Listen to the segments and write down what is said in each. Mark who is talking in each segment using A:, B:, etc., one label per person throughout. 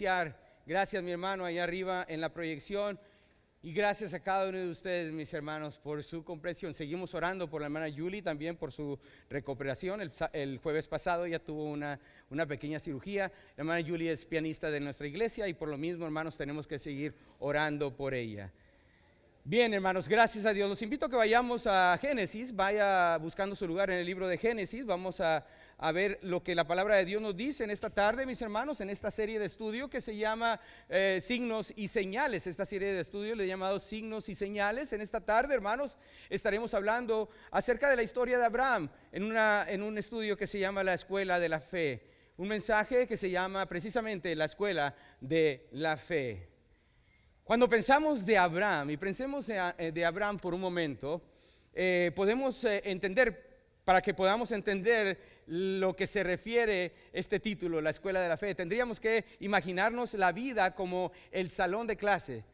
A: iniciar. Gracias, mi hermano, allá arriba en la proyección. Y gracias a cada uno de ustedes, mis hermanos, por su comprensión. Seguimos orando por la hermana Julie también por su recuperación. El jueves pasado ya tuvo una pequeña cirugía. La hermana Julie es pianista de nuestra iglesia y por lo mismo, hermanos, tenemos que seguir orando por ella. Bien, hermanos, gracias a Dios. Los invito a que vayamos a Génesis. Vaya buscando su lugar en el libro de Génesis. Vamos a ver lo que la palabra de Dios nos dice en esta tarde, mis hermanos, en esta serie de estudio que se llama Signos y Señales. Esta serie de estudio le he llamado Signos y Señales. En esta tarde, hermanos, estaremos hablando acerca de la historia de Abraham en un estudio que se llama La Escuela de la Fe. Un mensaje que se llama precisamente La Escuela de la Fe. Cuando pensamos de Abraham, y pensemos de Abraham por un momento, podemos entender, para que podamos entender lo que se refiere este título, la Escuela de la Fe, tendríamos que imaginarnos la vida como el salón de clase,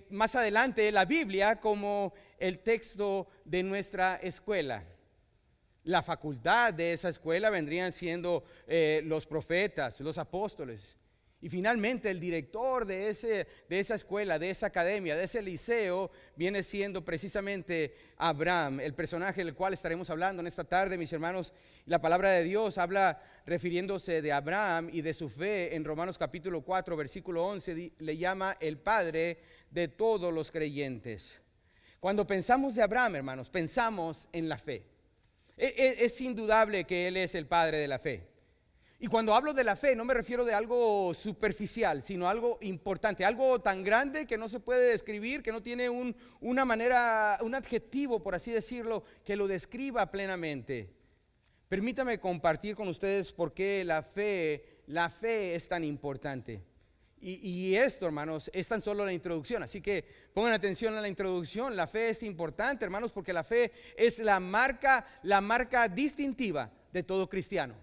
A: más adelante la Biblia como el texto de nuestra escuela. La facultad de esa escuela vendrían siendo los profetas, los apóstoles. Y finalmente el director de esa escuela, de esa academia, de ese liceo, viene siendo precisamente Abraham, el personaje del cual estaremos hablando en esta tarde, mis hermanos. La palabra de Dios habla refiriéndose de Abraham y de su fe en Romanos capítulo 4, versículo 11, le llama el padre de todos los creyentes. Cuando pensamos de Abraham, hermanos, pensamos en la fe. Es indudable que él es el padre de la fe. Y cuando hablo de la fe no me refiero de algo superficial, sino algo importante, algo tan grande que no se puede describir, que no tiene una manera, un adjetivo, por así decirlo, que lo describa plenamente. Permítame compartir con ustedes por qué la fe es tan importante. Y esto, hermanos, es tan solo la introducción, así que pongan atención a la introducción. La fe es importante, hermanos, porque la fe es la marca distintiva de todo cristiano.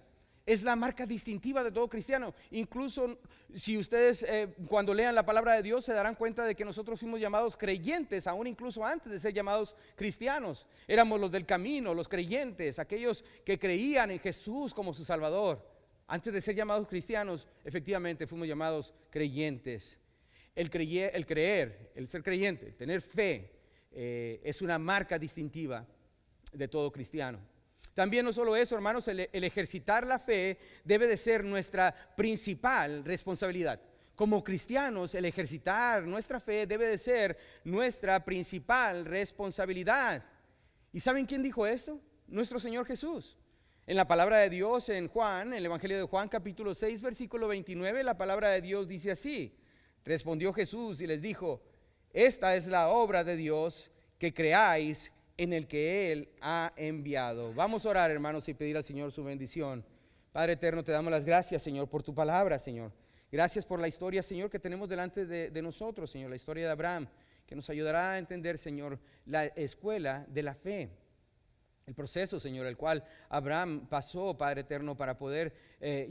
A: Es la marca distintiva de todo cristiano. Incluso si ustedes cuando lean la palabra de Dios se darán cuenta de que nosotros fuimos llamados creyentes, aún incluso antes de ser llamados cristianos. Éramos los del camino, los creyentes, aquellos que creían en Jesús como su Salvador. Antes de ser llamados cristianos, efectivamente fuimos llamados creyentes. El ser creyente, tener fe, es una marca distintiva de todo cristiano. También no solo eso, hermanos, el ejercitar la fe debe de ser nuestra principal responsabilidad. Como cristianos, el ejercitar nuestra fe debe de ser nuestra principal responsabilidad. ¿Y saben quién dijo esto? Nuestro Señor Jesús. En la palabra de Dios, en el Evangelio de Juan, capítulo 6, versículo 29, la palabra de Dios dice así: respondió Jesús y les dijo: esta es la obra de Dios, que creáis en el que Él ha enviado. Vamos a orar, hermanos, y pedir al Señor su bendición. Padre eterno, te damos las gracias, Señor, por tu palabra, Señor. Gracias por la historia, Señor, que tenemos delante de nosotros, Señor, la historia de Abraham, que nos ayudará a entender, Señor, la escuela de la fe. El proceso, Señor, el cual Abraham pasó, Padre eterno, para poder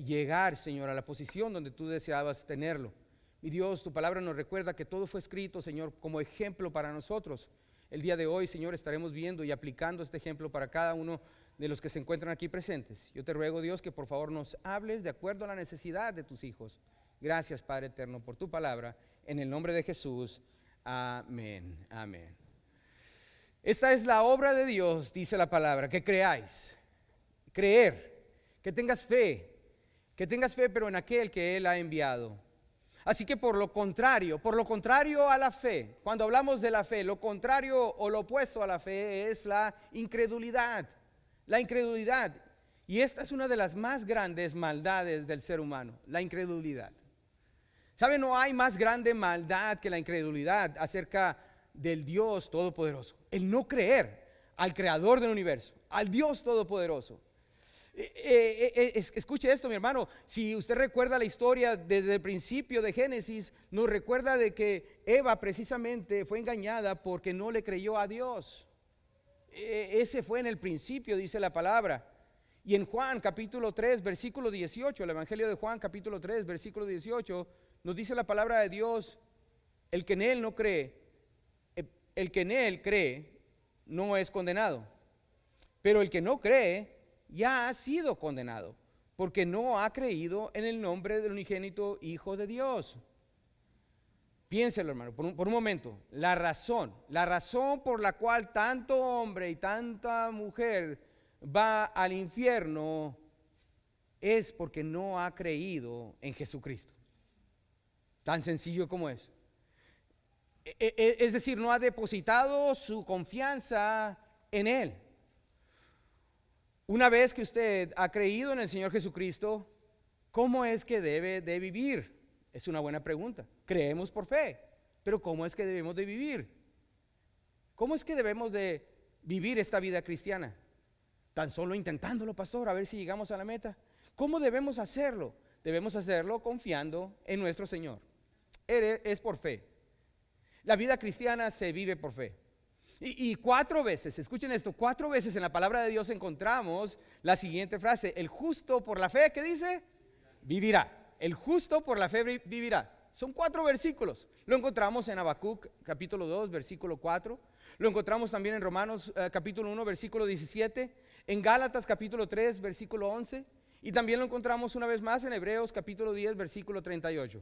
A: llegar, Señor, a la posición donde tú deseabas tenerlo. Mi Dios, tu palabra nos recuerda que todo fue escrito, Señor, como ejemplo para nosotros. El día de hoy, Señor, estaremos viendo y aplicando este ejemplo para cada uno de los que se encuentran aquí presentes. Yo te ruego, Dios, que por favor nos hables de acuerdo a la necesidad de tus hijos. Gracias, Padre eterno, por tu palabra. En el nombre de Jesús, amén, amén. Esta es la obra de Dios, dice la palabra, que creáis. Creer, que tengas fe pero en aquel que Él ha enviado. Así que por lo contrario a la fe, cuando hablamos de la fe, lo contrario o lo opuesto a la fe es la incredulidad. La incredulidad. Y esta es una de las más grandes maldades del ser humano, la incredulidad. ¿Sabe? No hay más grande maldad que la incredulidad acerca del Dios Todopoderoso. El no creer al Creador del universo, al Dios Todopoderoso. Escuche esto, mi hermano. Si usted recuerda la historia desde el principio de Génesis, nos recuerda de que Eva precisamente fue engañada porque no le creyó a Dios. Ese fue en el principio, dice la palabra. Y en Juan capítulo 3, versículo 18, el Evangelio de Juan capítulo 3, versículo 18, nos dice la palabra de Dios: el que en Él no cree, el que en Él cree no es condenado, pero el que no cree ya ha sido condenado, porque no ha creído en el nombre del unigénito Hijo de Dios. Piénselo, hermano, por un momento. La razón por la cual tanto hombre y tanta mujer va al infierno es porque no ha creído en Jesucristo. Tan sencillo como es. Es decir, no ha depositado su confianza en Él. Una vez que usted ha creído en el Señor Jesucristo, ¿cómo es que debe de vivir? Es una buena pregunta. Creemos por fe, pero ¿cómo es que debemos de vivir? ¿Cómo es que debemos de vivir esta vida cristiana? Tan solo intentándolo, pastor, a ver si llegamos a la meta. ¿Cómo debemos hacerlo? Debemos hacerlo confiando en nuestro Señor. Es por fe. La vida cristiana se vive por fe. Y 4 veces, escuchen esto, 4 veces en la palabra de Dios encontramos la siguiente frase: el justo por la fe, ¿qué dice? Vivirá. El justo por la fe vivirá. Son 4 versículos. Lo encontramos en Habacuc capítulo 2 versículo 4. Lo encontramos también en Romanos capítulo 1 versículo 17. En Gálatas capítulo 3 versículo 11. Y también lo encontramos una vez más en Hebreos capítulo 10 versículo 38.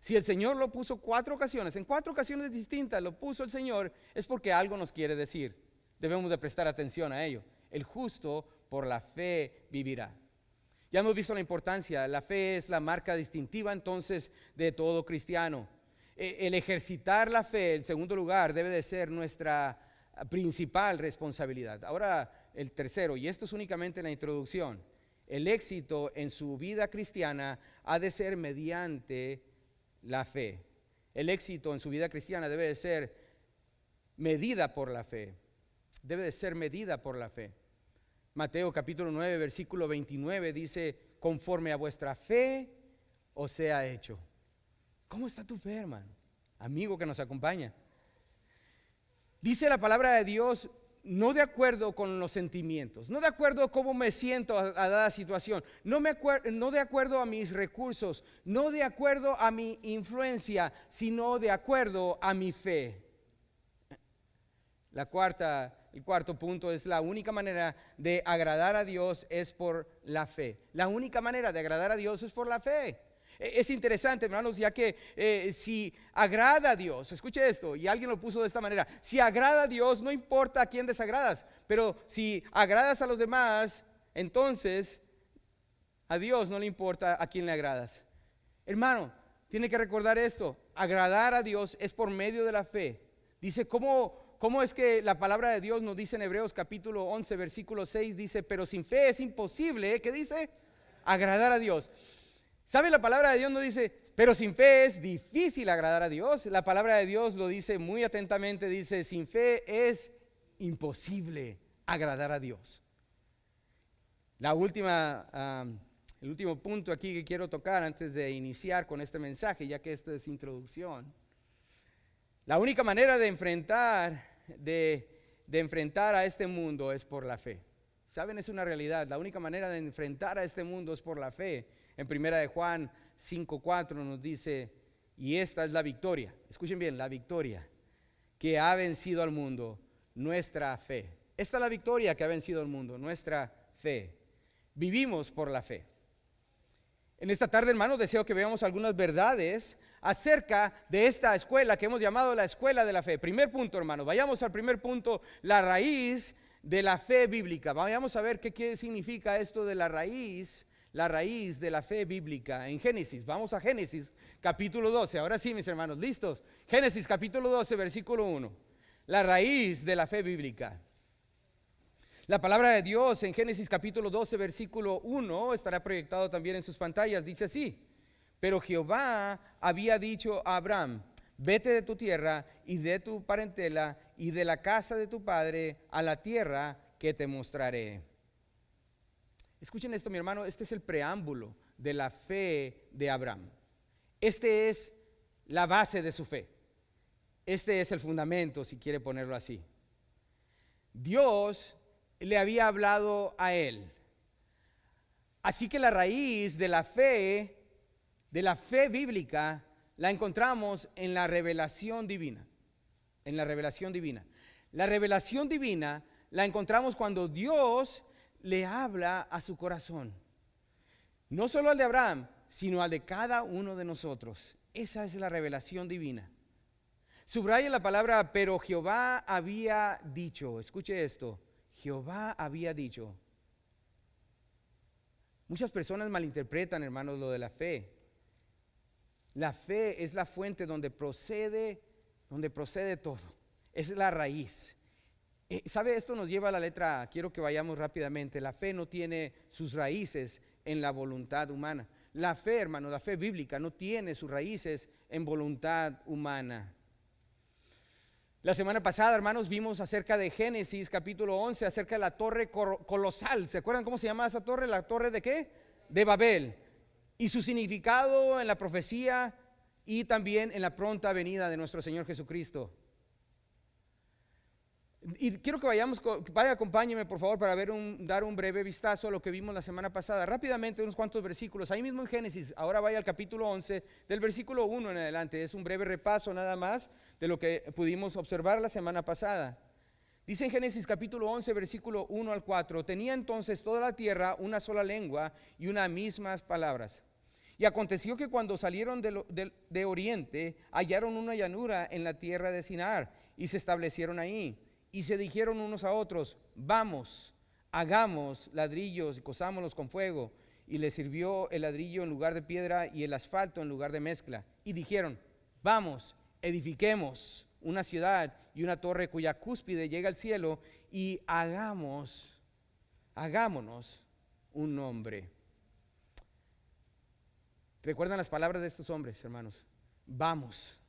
A: Si el Señor lo puso 4 ocasiones, en 4 ocasiones distintas lo puso el Señor, es porque algo nos quiere decir. Debemos de prestar atención a ello. El justo por la fe vivirá. Ya hemos visto la importancia. La fe es la marca distintiva entonces de todo cristiano. El ejercitar la fe, en segundo lugar, debe de ser nuestra principal responsabilidad. Ahora el tercero, y esto es únicamente la introducción: el éxito en su vida cristiana ha de ser mediante la fe. El éxito en su vida cristiana debe de ser medida por la fe. Debe de ser medida por la fe. Mateo capítulo 9 versículo 29 dice: conforme a vuestra fe os sea hecho. ¿Cómo está tu fe, hermano? Amigo que nos acompaña. Dice la palabra de Dios, no de acuerdo con los sentimientos, no de acuerdo a cómo me siento a dada situación, no de acuerdo a mis recursos, no de acuerdo a mi influencia, sino de acuerdo a mi fe. El cuarto punto es: la única manera de agradar a Dios es por la fe. La única manera de agradar a Dios es por la fe. Es interesante, hermanos, ya que si agrada a Dios, escuche esto, y alguien lo puso de esta manera: si agrada a Dios, no importa a quién desagradas, pero si agradas a los demás, entonces a Dios no le importa a quién le agradas. Hermano, tiene que recordar esto: agradar a Dios es por medio de la fe. Dice, ¿cómo es que la palabra de Dios nos dice en Hebreos capítulo 11 versículo 6? Dice, pero sin fe es imposible, ¿qué dice? Agradar a Dios. ¿Sabe? La palabra de Dios no dice, pero sin fe es difícil agradar a Dios. La palabra de Dios lo dice muy atentamente, dice, sin fe es imposible agradar a Dios. El último punto aquí que quiero tocar antes de iniciar con este mensaje, ya que esta es introducción. La única manera de enfrentar a este mundo es por la fe. ¿Saben? Es una realidad. La única manera de enfrentar a este mundo es por la fe. En primera de Juan 5:4 nos dice, y esta es la victoria, escuchen bien, la victoria que ha vencido al mundo, nuestra fe. Esta es la victoria que ha vencido al mundo, nuestra fe. Vivimos por la fe. En esta tarde, hermanos, deseo que veamos algunas verdades acerca de esta escuela que hemos llamado la escuela de la fe. Primer punto, hermanos, vayamos al primer punto: la raíz de la fe bíblica. Vayamos a ver qué significa esto de la raíz de la fe bíblica. En Génesis, vamos a Génesis capítulo 12. Ahora sí, mis hermanos, ¿listos? Génesis capítulo 12 versículo 1. La raíz de la fe bíblica. La palabra de Dios en Génesis capítulo 12 versículo 1 estará proyectado también en sus pantallas. Dice así: pero Jehová había dicho a Abraham, vete de tu tierra y de tu parentela y de la casa de tu padre a la tierra que te mostraré. Escuchen esto, mi hermano, este es el preámbulo de la fe de Abraham. Este es la base de su fe. Este es el fundamento, si quiere ponerlo así. Dios le había hablado a él. Así que la raíz de la fe bíblica, la encontramos en la revelación divina. En la revelación divina. La revelación divina la encontramos cuando Dios le habla a su corazón. No solo al de Abraham, sino al de cada uno de nosotros. Esa es la revelación divina. Subraya la palabra, pero Jehová había dicho. Escuche esto, Jehová había dicho. Muchas personas malinterpretan, hermanos, lo de la fe. La fe es la fuente donde procede todo. Es la raíz. ¿Sabe? Esto nos lleva a la letra A. Quiero que vayamos rápidamente. La fe no tiene sus raíces en la voluntad humana. La fe, hermano, la fe bíblica no tiene sus raíces en voluntad humana. La semana pasada, hermanos, vimos acerca de Génesis capítulo 11, acerca de la torre colosal. ¿Se acuerdan cómo se llama esa torre? ¿La torre de qué? De Babel. Y su significado en la profecía y también en la pronta venida de nuestro Señor Jesucristo. Y quiero que vaya, acompáñeme por favor para dar un breve vistazo a lo que vimos la semana pasada. Rápidamente, unos cuantos versículos, ahí mismo en Génesis. Ahora vaya al capítulo 11, del versículo 1 en adelante. Es un breve repaso nada más de lo que pudimos observar la semana pasada. Dice en Génesis capítulo 11, versículo 1 al 4: tenía entonces toda la tierra una sola lengua y unas mismas palabras. Y aconteció que cuando salieron de oriente, hallaron una llanura en la tierra de Sinar y se establecieron ahí. Y se dijeron unos a otros: vamos, hagamos ladrillos y cosámoslos con fuego. Y les sirvió el ladrillo en lugar de piedra y el asfalto en lugar de mezcla. Y dijeron: vamos, edifiquemos una ciudad y una torre cuya cúspide llega al cielo, y hagámonos un nombre. ¿Recuerdan las palabras de estos hombres, hermanos? Vamos,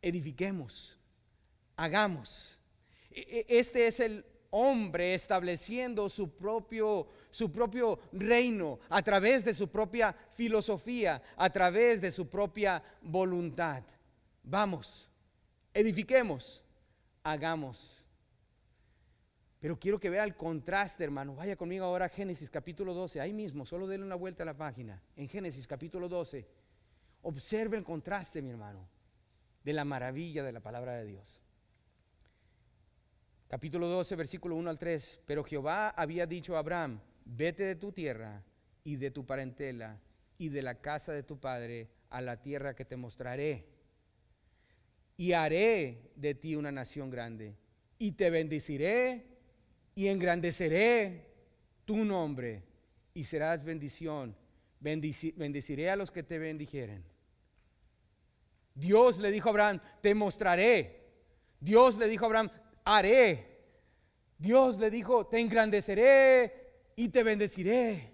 A: edifiquemos, hagamos. Este es el hombre estableciendo su propio reino a través de su propia filosofía, a través de su propia voluntad. Vamos, edifiquemos, hagamos. Pero quiero que vea el contraste, hermano. Vaya conmigo ahora a Génesis capítulo 12, ahí mismo, solo denle una vuelta a la página. En Génesis capítulo 12, observe el contraste, mi hermano, de la maravilla de la palabra de Dios. Capítulo 12, versículo 1 al 3. Pero Jehová había dicho a Abraham: vete de tu tierra y de tu parentela y de la casa de tu padre a la tierra que te mostraré. Y haré de ti una nación grande, y te bendeciré y engrandeceré tu nombre, y serás bendición. Bendeciré a los que te bendijeren. Dios le dijo a Abraham: te mostraré. Dios le dijo a Abraham: haré. Dios le dijo: te engrandeceré y te bendeciré.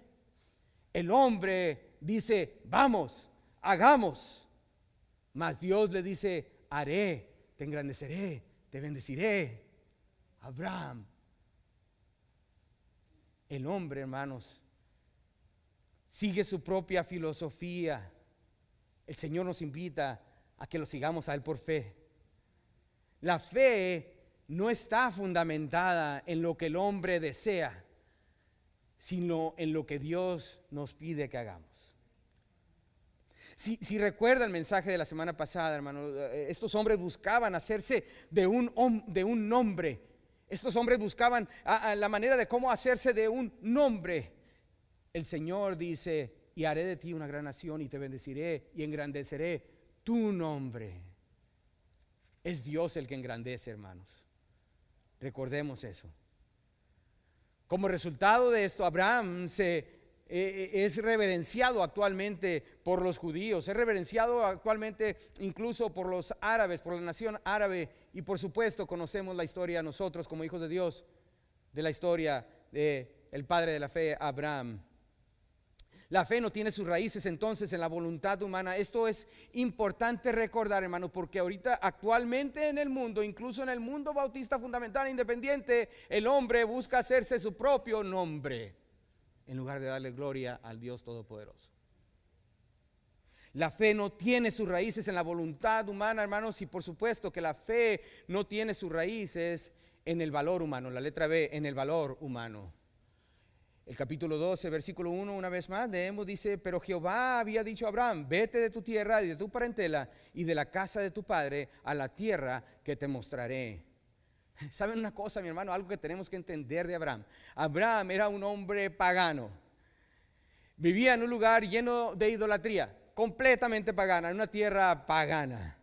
A: El hombre dice: vamos, hagamos. Mas Dios le dice: haré, te engrandeceré, te bendeciré. Abraham. El hombre, hermanos, sigue su propia filosofía. El Señor nos invita a que lo sigamos a Él por fe. La fe no está fundamentada en lo que el hombre desea, sino en lo que Dios nos pide que hagamos. Si recuerda el mensaje de la semana pasada, hermano, estos hombres buscaban hacerse de un nombre. Estos hombres buscaban la manera de cómo hacerse de un nombre. El Señor dice: y haré de ti una gran nación, y te bendeciré y engrandeceré tu nombre. Es Dios el que engrandece, hermanos. Recordemos eso. Como resultado de esto, Abraham es reverenciado actualmente por los judíos, es reverenciado actualmente incluso por los árabes, por la nación árabe, y por supuesto conocemos la historia nosotros como hijos de Dios, de la historia del padre de la fe, Abraham. La fe no tiene sus raíces entonces en la voluntad humana. Esto es importante recordar, hermano, porque ahorita actualmente en el mundo, incluso en el mundo bautista fundamental independiente, el hombre busca hacerse su propio nombre en lugar de darle gloria al Dios Todopoderoso. La fe no tiene sus raíces en la voluntad humana, hermanos, y por supuesto que la fe no tiene sus raíces en el valor humano. La letra B, en el valor humano. El capítulo 12, versículo 1, una vez más leemos, dice: pero Jehová había dicho a Abraham: vete de tu tierra y de tu parentela y de la casa de tu padre a la tierra que te mostraré. ¿Saben una cosa, mi hermano? Algo que tenemos que entender de Abraham. Abraham era un hombre pagano. Vivía en un lugar lleno de idolatría, completamente pagana, en una tierra pagana.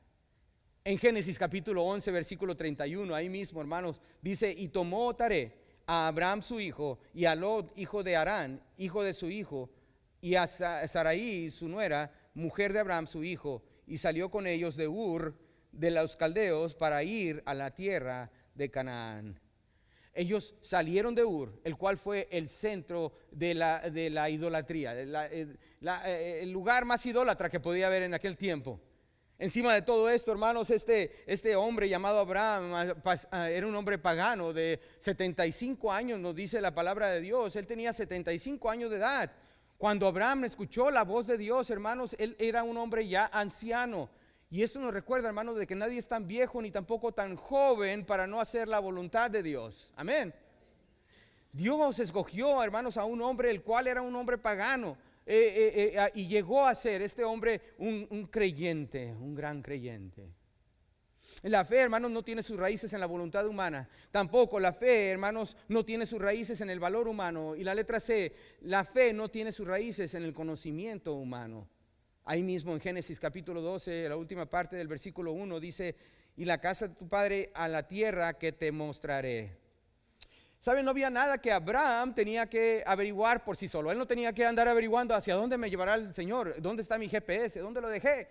A: En Génesis capítulo 11, versículo 31, ahí mismo, hermanos, dice: y tomó Taré a Abraham su hijo, y a Lot, hijo de Harán, hijo de su hijo, y a Sarai, su nuera, mujer de Abraham su hijo, y salió con ellos de Ur de los caldeos para ir a la tierra de Canaán. Ellos salieron de Ur, el cual fue el centro de la idolatría, el lugar más idólatra que podía haber en aquel tiempo. Encima de todo esto, hermanos, este hombre llamado Abraham era un hombre pagano de 75 años, nos dice la palabra de Dios. Él tenía 75 años de edad. Cuando Abraham escuchó la voz de Dios, hermanos, él era un hombre ya anciano. Y esto nos recuerda, hermanos, de que nadie es tan viejo ni tampoco tan joven para no hacer la voluntad de Dios. Amén. Dios escogió, hermanos, a un hombre el cual era un hombre pagano, y llegó a ser este hombre un creyente, un gran creyente. La fe, hermanos, no tiene sus raíces en la voluntad humana. Tampoco la fe, hermanos, no tiene sus raíces en el valor humano. Y la letra C, la fe no tiene sus raíces en el conocimiento humano. Ahí mismo en Génesis capítulo 12, la última parte del versículo 1 dice: y la casa de tu padre a la tierra que te mostraré. ¿Saben? No había nada que Abraham tenía que averiguar por sí solo. Él no tenía que andar averiguando hacia dónde me llevará el Señor, dónde está mi GPS, dónde lo dejé.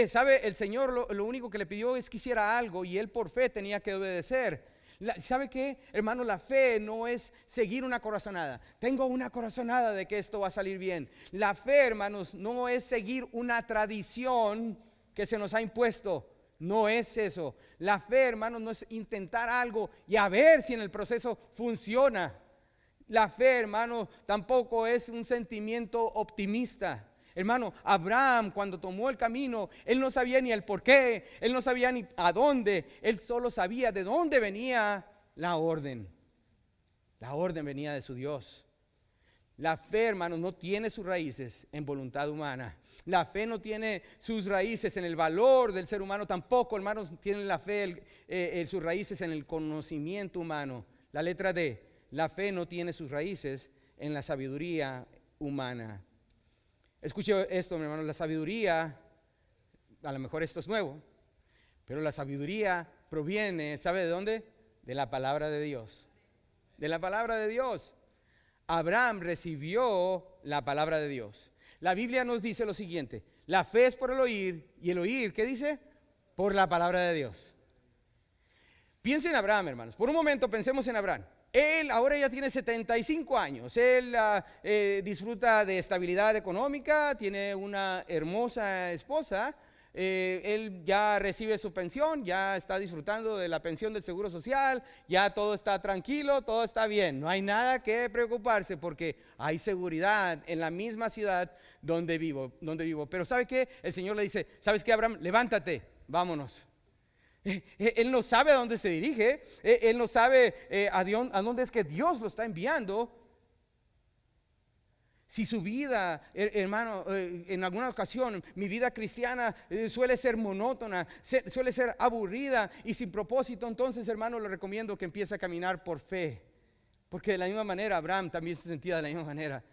A: ¿Sabe? El Señor lo único que le pidió es que hiciera algo, y él por fe tenía que obedecer. ¿Sabe qué, hermano? La fe no es seguir una corazonada. Tengo una corazonada de que esto va a salir bien. La fe, hermanos, no es seguir una tradición que se nos ha impuesto. No es eso. La fe, hermanos, no es intentar algo y a ver si en el proceso funciona. La fe, hermano, tampoco es un sentimiento optimista. Hermano, Abraham, cuando tomó el camino, él no sabía ni el por qué, él no sabía ni a dónde, él solo sabía de dónde venía la orden. La orden venía de su Dios. La fe, hermanos, no tiene sus raíces en voluntad humana. La fe no tiene sus raíces en el valor del ser humano. Tampoco, hermanos, tiene la fe sus raíces en el conocimiento humano. La letra D, la fe no tiene sus raíces en la sabiduría humana. Escuche esto, mi hermano, la sabiduría, a lo mejor esto es nuevo, pero la sabiduría proviene, ¿sabe de dónde? De la palabra de Dios. De la palabra de Dios. Abraham recibió la palabra de Dios. La Biblia nos dice lo siguiente: la fe es por el oír, y el oír, ¿qué dice? Por la palabra de Dios. Piensen en Abraham, hermanos. Por un momento pensemos en Abraham. Él ahora ya tiene 75 años, él disfruta de estabilidad económica, tiene una hermosa esposa, él ya recibe su pensión, ya está disfrutando de la pensión del Seguro Social, ya todo está tranquilo, todo está bien, no hay nada que preocuparse porque hay seguridad en la misma ciudad donde vivo. Pero ¿sabe qué? El Señor le dice: ¿sabes qué, Abraham? Levántate, vámonos. Él no sabe a dónde se dirige, él no sabe a dónde es que Dios lo está enviando. Si su vida, hermano, en alguna ocasión mi vida cristiana suele ser monótona, suele ser aburrida y sin propósito, entonces, hermano, le recomiendo que empiece a caminar por fe. Porque de la misma manera Abraham también se sentía de la misma manera,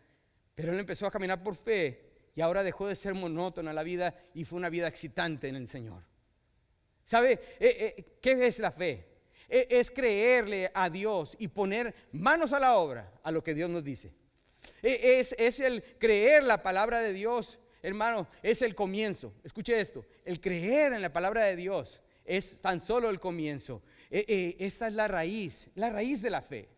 A: pero él empezó a caminar por fe y ahora dejó de ser monótona la vida y fue una vida excitante en el Señor. ¿Sabe qué es la fe? Es creerle a Dios y poner manos a la obra a lo que Dios nos dice. Es el creer la palabra de Dios, hermano, es el comienzo. Escuche esto: el creer en la palabra de Dios es tan solo el comienzo. Esta es la raíz de la fe.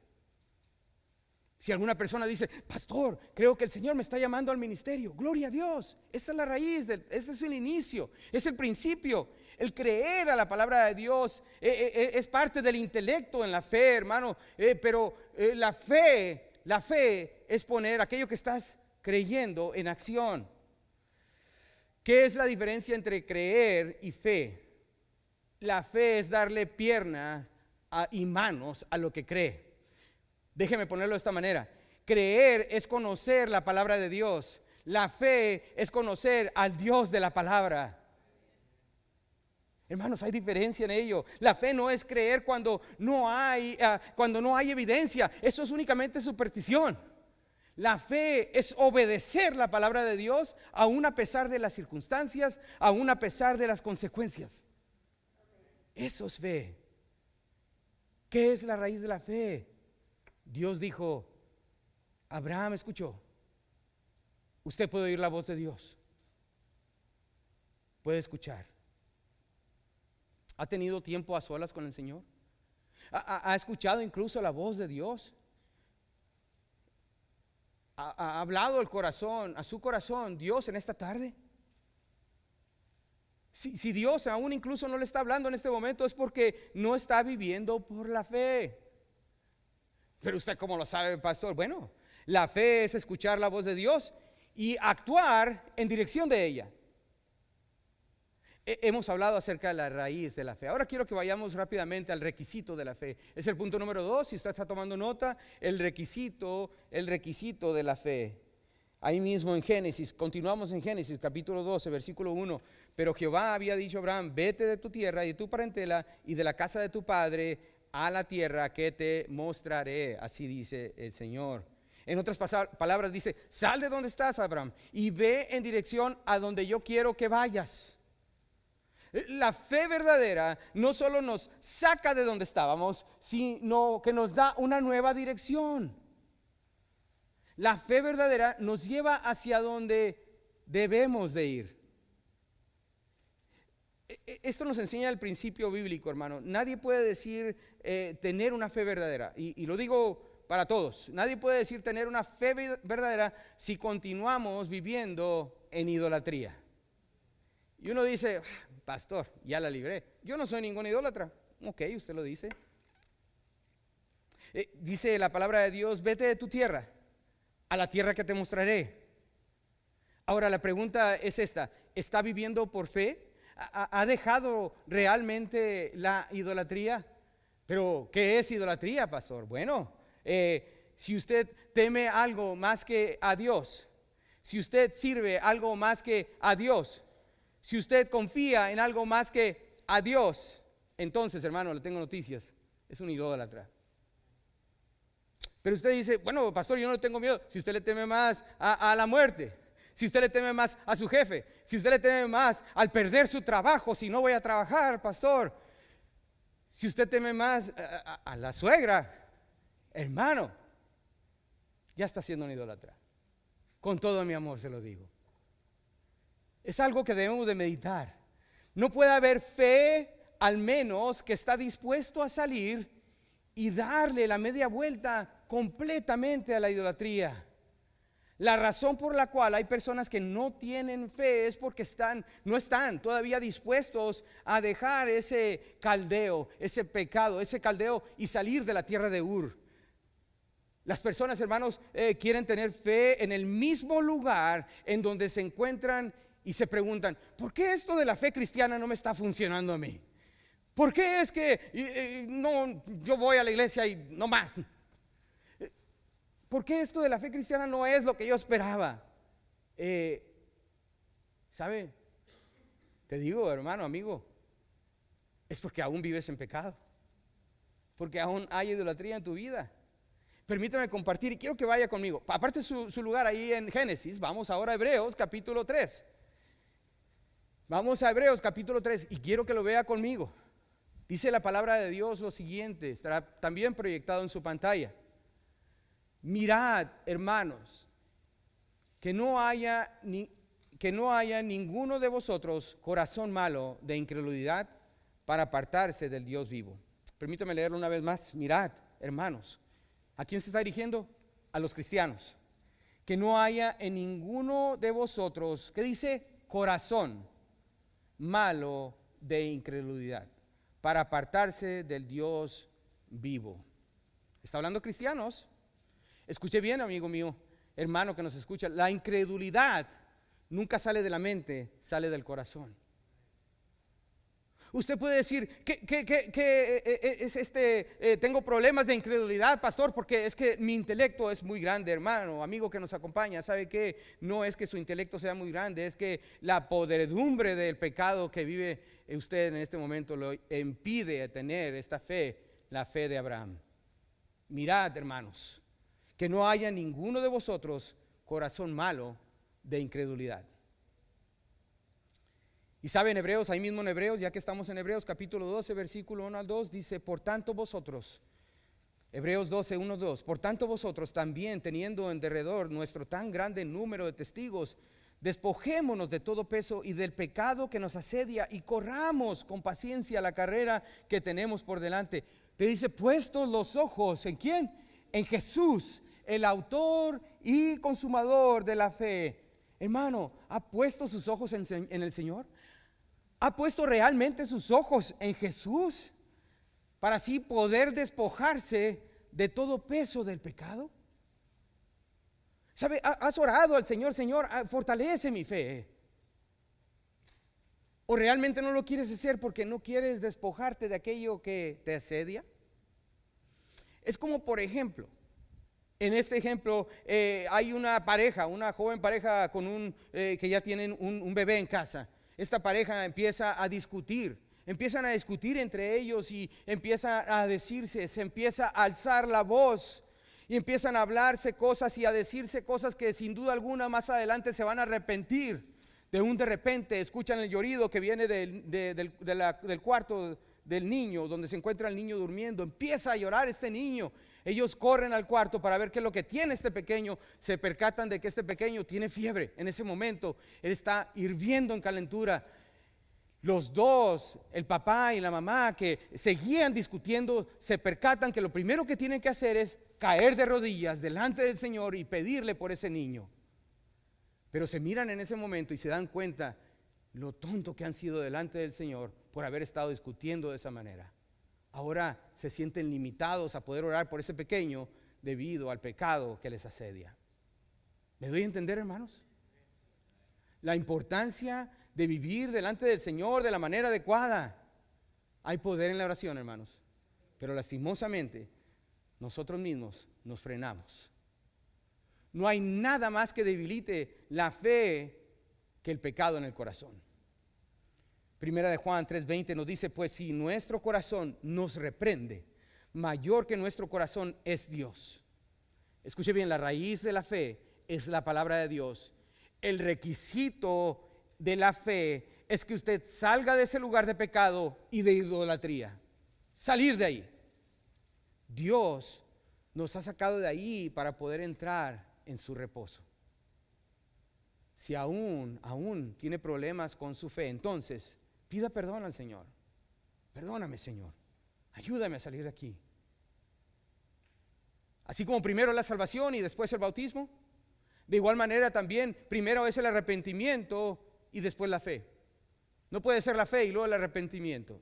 A: Si alguna persona dice: pastor, creo que el Señor me está llamando al ministerio, gloria a Dios, esta es la raíz, este es el inicio, es el principio. El creer a la palabra de Dios es parte del intelecto en la fe, hermano, pero la fe es poner aquello que estás creyendo en acción. ¿Qué es la diferencia entre creer y fe? La fe es darle pierna y manos a lo que cree. Déjeme ponerlo de esta manera: creer es conocer la palabra de Dios. La fe es conocer al Dios de la palabra. Hermanos, hay diferencia en ello. La fe no es creer cuando no hay evidencia. Eso es únicamente superstición. La fe es obedecer la palabra de Dios aún a pesar de las circunstancias, aún a pesar de las consecuencias. Eso es fe. ¿Qué es la raíz de la fe? Dios dijo, Abraham escuchó. Usted puede oír la voz de Dios. Puede escuchar. ¿Ha tenido tiempo a solas con el Señor? ¿Ha escuchado incluso la voz de Dios? ¿Ha hablado el corazón, a su corazón, Dios en esta tarde? Si Dios aún incluso no le está hablando en este momento, es porque no está viviendo por la fe. Pero usted, ¿cómo lo sabe, pastor? Bueno, la fe es escuchar la voz de Dios y actuar en dirección de ella. Hemos hablado acerca de la raíz de la fe. Ahora quiero que vayamos rápidamente al requisito de la fe. Es el punto número 2. Si usted está tomando nota, el requisito de la fe. Ahí mismo en Génesis, continuamos en Génesis capítulo 12, versículo 1. Pero Jehová había dicho a Abraham, vete de tu tierra y de tu parentela y de la casa de tu padre a la tierra que te mostraré. Así dice el Señor. En otras palabras dice, sal de donde estás, Abraham, y ve en dirección a donde yo quiero que vayas. La fe verdadera no solo nos saca de donde estábamos, sino que nos da una nueva dirección. La fe verdadera nos lleva hacia donde debemos de ir. Esto nos enseña el principio bíblico, hermano. Nadie puede decir tener una fe verdadera, y lo digo para todos. Nadie puede decir tener una fe verdadera si continuamos viviendo en idolatría. Y uno dice, pastor, ya la libré. Yo no soy ningún idólatra. Ok, usted lo dice. Dice la palabra de Dios, vete de tu tierra a la tierra que te mostraré. Ahora la pregunta es esta, ¿está viviendo por fe? ¿Ha dejado realmente la idolatría? Pero ¿qué es idolatría, pastor? Bueno, si usted teme algo más que a Dios, si usted sirve algo más que a Dios, si usted confía en algo más que a Dios, entonces, hermano, le tengo noticias, es un idólatra. Pero usted dice, bueno, pastor, yo no le tengo miedo. Si usted le teme más a la muerte, si usted le teme más a su jefe, si usted le teme más al perder su trabajo, si no voy a trabajar, pastor, si usted teme más a la suegra, hermano, ya está siendo un idólatra. Con todo mi amor se lo digo. Es algo que debemos de meditar. No puede haber fe, al menos que está dispuesto a salir y darle la media vuelta completamente a la idolatría. La razón por la cual hay personas que no tienen fe es porque no están todavía dispuestos a dejar ese caldeo, ese pecado, ese caldeo y salir de la tierra de Ur. Las personas, hermanos, quieren tener fe en el mismo lugar en donde se encuentran y se preguntan, ¿por qué esto de la fe cristiana no me está funcionando a mí? ¿Por qué es que no, yo voy a la iglesia y no más? ¿Por qué esto de la fe cristiana no es lo que yo esperaba? ¿Sabe? Te digo, hermano, amigo, es porque aún vives en pecado, porque aún hay idolatría en tu vida. Permítame compartir y quiero que vaya conmigo. Aparte su lugar ahí en Génesis, vamos ahora a Hebreos capítulo 3. Vamos a Hebreos capítulo 3 y quiero que lo vea conmigo. Dice la palabra de Dios lo siguiente, estará también proyectado en su pantalla. Mirad, hermanos, que no haya ninguno de vosotros corazón malo de incredulidad para apartarse del Dios vivo. Permítame leerlo una vez más. Mirad, hermanos. ¿A quién se está dirigiendo? A los cristianos. Que no haya en ninguno de vosotros, ¿qué dice? Corazón malo de incredulidad para apartarse del Dios vivo. Está hablando cristianos. Escuche bien, amigo mío, hermano que nos escucha. La incredulidad nunca sale de la mente, sale del corazón. Usted puede decir, tengo problemas de incredulidad, pastor, porque es que mi intelecto es muy grande, hermano, amigo que nos acompaña. ¿Sabe qué? No es que su intelecto sea muy grande, es que la podredumbre del pecado que vive usted en este momento lo impide tener esta fe, la fe de Abraham. Mirad, hermanos, que no haya ninguno de vosotros corazón malo de incredulidad. Y saben, Hebreos, ahí mismo en Hebreos, ya que estamos en Hebreos capítulo 12, versículo 1 al 2, dice: por tanto vosotros, Hebreos 12, 1, 2, por tanto vosotros también, teniendo en derredor nuestro tan grande número de testigos, despojémonos de todo peso y del pecado que nos asedia, y corramos con paciencia la carrera que tenemos por delante. Te dice: puestos los ojos, ¿en quién? En Jesús, el autor y consumador de la fe. Hermano, ¿ha puesto sus ojos en el Señor? ¿Ha puesto realmente sus ojos en Jesús para así poder despojarse de todo peso del pecado? ¿Sabe? ¿Has orado al Señor: Señor, fortalece mi fe? ¿O realmente no lo quieres hacer porque no quieres despojarte de aquello que te asedia? Es como, por ejemplo, en este ejemplo, hay una pareja, una joven pareja con que ya tienen un bebé en casa. Esta pareja empieza a discutir, empiezan a discutir entre ellos y empieza a decirse, se empieza a alzar la voz y empiezan a hablarse cosas y a decirse cosas que sin duda alguna más adelante se van a arrepentir. De repente escuchan el llorido que viene del cuarto del niño, donde se encuentra el niño durmiendo. Empieza a llorar este niño. Ellos corren al cuarto para ver qué es lo que tiene este pequeño. Se percatan de que este pequeño tiene fiebre. En ese momento él está hirviendo en calentura. Los dos, el papá y la mamá, que seguían discutiendo, se percatan que lo primero que tienen que hacer es caer de rodillas delante del Señor y pedirle por ese niño. Pero se miran en ese momento y se dan cuenta lo tonto que han sido delante del Señor por haber estado discutiendo de esa manera. Ahora se sienten limitados a poder orar por ese pequeño debido al pecado que les asedia. ¿Me doy a entender, hermanos? La importancia de vivir delante del Señor de la manera adecuada. Hay poder en la oración, hermanos, pero lastimosamente nosotros mismos nos frenamos. No hay nada más que debilite la fe que el pecado en el corazón. Primera de Juan 3:20 nos dice: pues si nuestro corazón nos reprende, mayor que nuestro corazón es Dios. Escuche bien, la raíz de la fe es la palabra de Dios. El requisito de la fe es que usted salga de ese lugar de pecado y de idolatría. Salir de ahí. Dios nos ha sacado de ahí para poder entrar en su reposo. Si aún tiene problemas con su fe, entonces pida perdón al Señor. Perdóname, Señor, ayúdame a salir de aquí. Así como primero la salvación y después el bautismo, de igual manera también primero es el arrepentimiento y después la fe. No puede ser la fe y luego el arrepentimiento.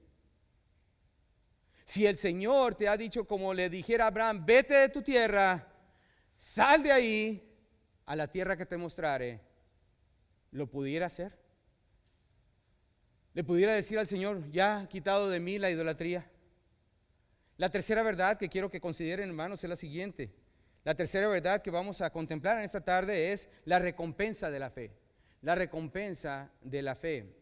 A: Si el Señor te ha dicho, como le dijera a Abraham: vete de tu tierra, sal de ahí a la tierra que te mostraré, ¿lo pudiera hacer? ¿Le pudiera decir al Señor: ya quitado de mí la idolatría? La tercera verdad que quiero que consideren, hermanos, es la siguiente. La tercera verdad que vamos a contemplar en esta tarde es la recompensa de la fe. La recompensa de la fe.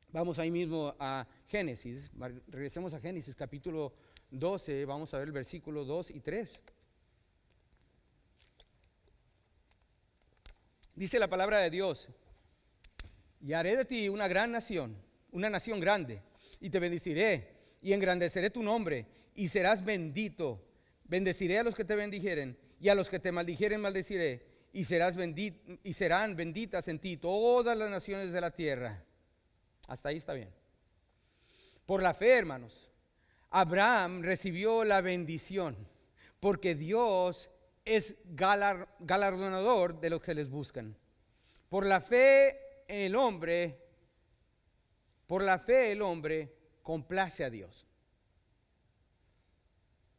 A: Vamos ahí mismo a Génesis, regresemos a Génesis capítulo 12, vamos a ver el versículo 2 y 3. Dice la palabra de Dios: y haré de ti una gran nación, una nación grande, y te bendeciré, y engrandeceré tu nombre, y serás bendito. Bendeciré a los que te bendijeren, y a los que te maldijeren maldeciré, y serán benditas en ti todas las naciones de la tierra. Hasta ahí está bien. Por la fe, hermanos, Abraham recibió la bendición, porque Dios es galardonador de los que les buscan. Por la fe el hombre complace a Dios.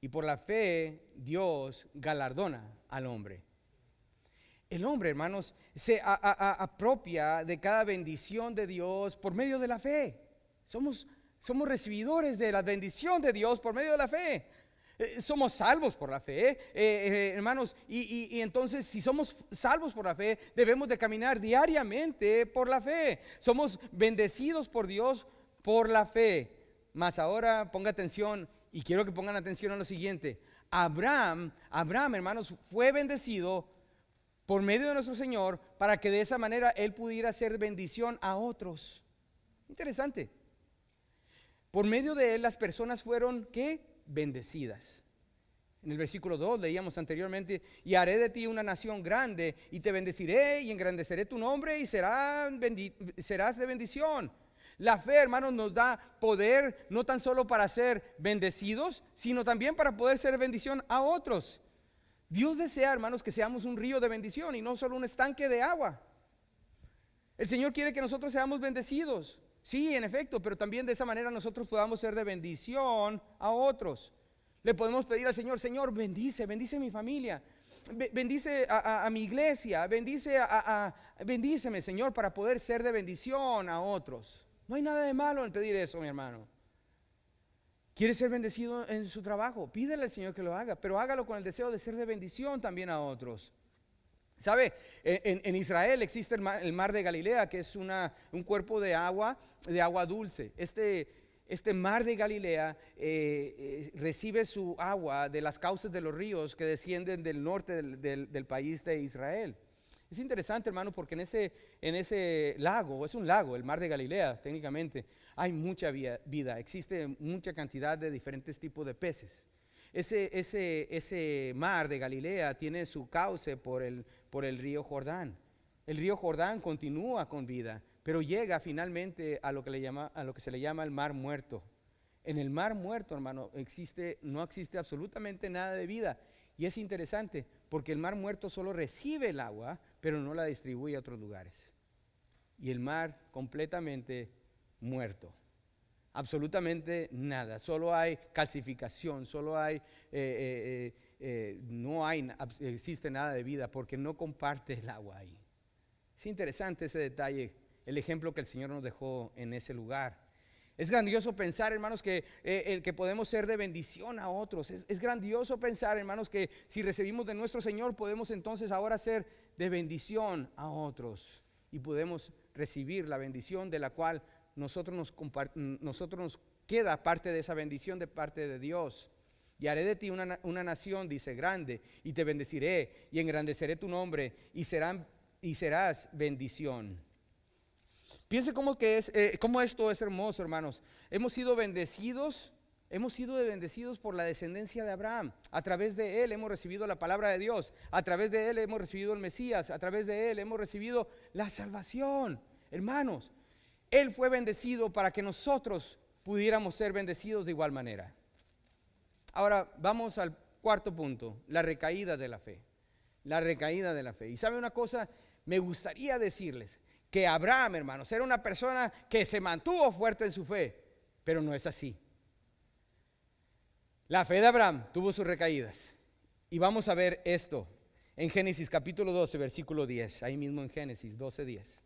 A: Y por la fe Dios galardona al hombre. El hombre, hermanos, se apropia de cada bendición de Dios por medio de la fe. Somos recibidores de la bendición de Dios por medio de la fe. Somos salvos por la fe, hermanos, y entonces si somos salvos por la fe, debemos de caminar diariamente por la fe. Somos bendecidos por Dios por la fe. Mas ahora ponga atención, y quiero que pongan atención a lo siguiente: Abraham, hermanos, fue bendecido por medio de nuestro Señor para que de esa manera él pudiera hacer bendición a otros. Interesante. Por medio de él las personas fueron, ¿qué? Bendecidas. En el versículo 2 leíamos anteriormente: y haré de ti una nación grande, y te bendeciré y engrandeceré tu nombre, y serás de bendición. La fe, hermanos, nos da poder no tan solo para ser bendecidos, sino también para poder ser bendición a otros. Dios desea, hermanos, que seamos un río de bendición y no solo un estanque de agua. El Señor quiere que nosotros seamos bendecidos, sí, en efecto, pero también de esa manera nosotros podamos ser de bendición a otros. Le podemos pedir al Señor: Señor, bendice mi familia, bendice a mi iglesia, bendíceme, Señor, para poder ser de bendición a otros. No hay nada de malo en pedir eso, mi hermano. ¿Quiere ser bendecido en su trabajo? Pídele al Señor que lo haga, pero hágalo con el deseo de ser de bendición también a otros. ¿Sabe? En Israel existe el mar de Galilea, que es un cuerpo de agua dulce. Este mar de Galilea recibe su agua de las cauces de los ríos que descienden del norte del país de Israel. Es interesante, hermano, porque en ese lago, es un lago, el mar de Galilea técnicamente, hay mucha vida, existe mucha cantidad de diferentes tipos de peces. Ese mar de Galilea tiene su cauce por el río Jordán. El río Jordán continúa con vida, pero llega finalmente a lo que se le llama el mar muerto. En el mar muerto, hermano, no existe absolutamente nada de vida. Y es interesante porque el mar muerto solo recibe el agua, pero no la distribuye a otros lugares. Y el mar completamente muerto. Absolutamente nada. Solo hay calcificación, no existe nada de vida porque no comparte el agua ahí. Es interesante ese detalle, el ejemplo que el Señor nos dejó en ese lugar. Es grandioso pensar, hermanos, que podemos ser de bendición a otros. Es grandioso pensar, hermanos, que si recibimos de nuestro Señor podemos entonces ahora ser de bendición a otros. Y podemos recibir la bendición de la cual nosotros nos queda parte de esa bendición de parte de Dios. Y haré de ti una nación, dice, grande, y te bendeciré y engrandeceré tu nombre y serás bendición. Piense cómo esto es hermoso, hermanos. Hemos sido bendecidos por la descendencia de Abraham. A través de él hemos recibido la palabra de Dios. A través de él hemos recibido el Mesías. A través de él hemos recibido la salvación. Hermanos, él fue bendecido para que nosotros pudiéramos ser bendecidos de igual manera. Ahora vamos al cuarto punto: la recaída de la fe. La recaída de la fe. Y sabe una cosa, me gustaría decirles que Abraham, hermanos, era una persona que se mantuvo fuerte en su fe, pero no es así. La fe de Abraham tuvo sus recaídas. Y vamos a ver esto en Génesis capítulo 12, versículo 10, ahí mismo en Génesis 12, 10.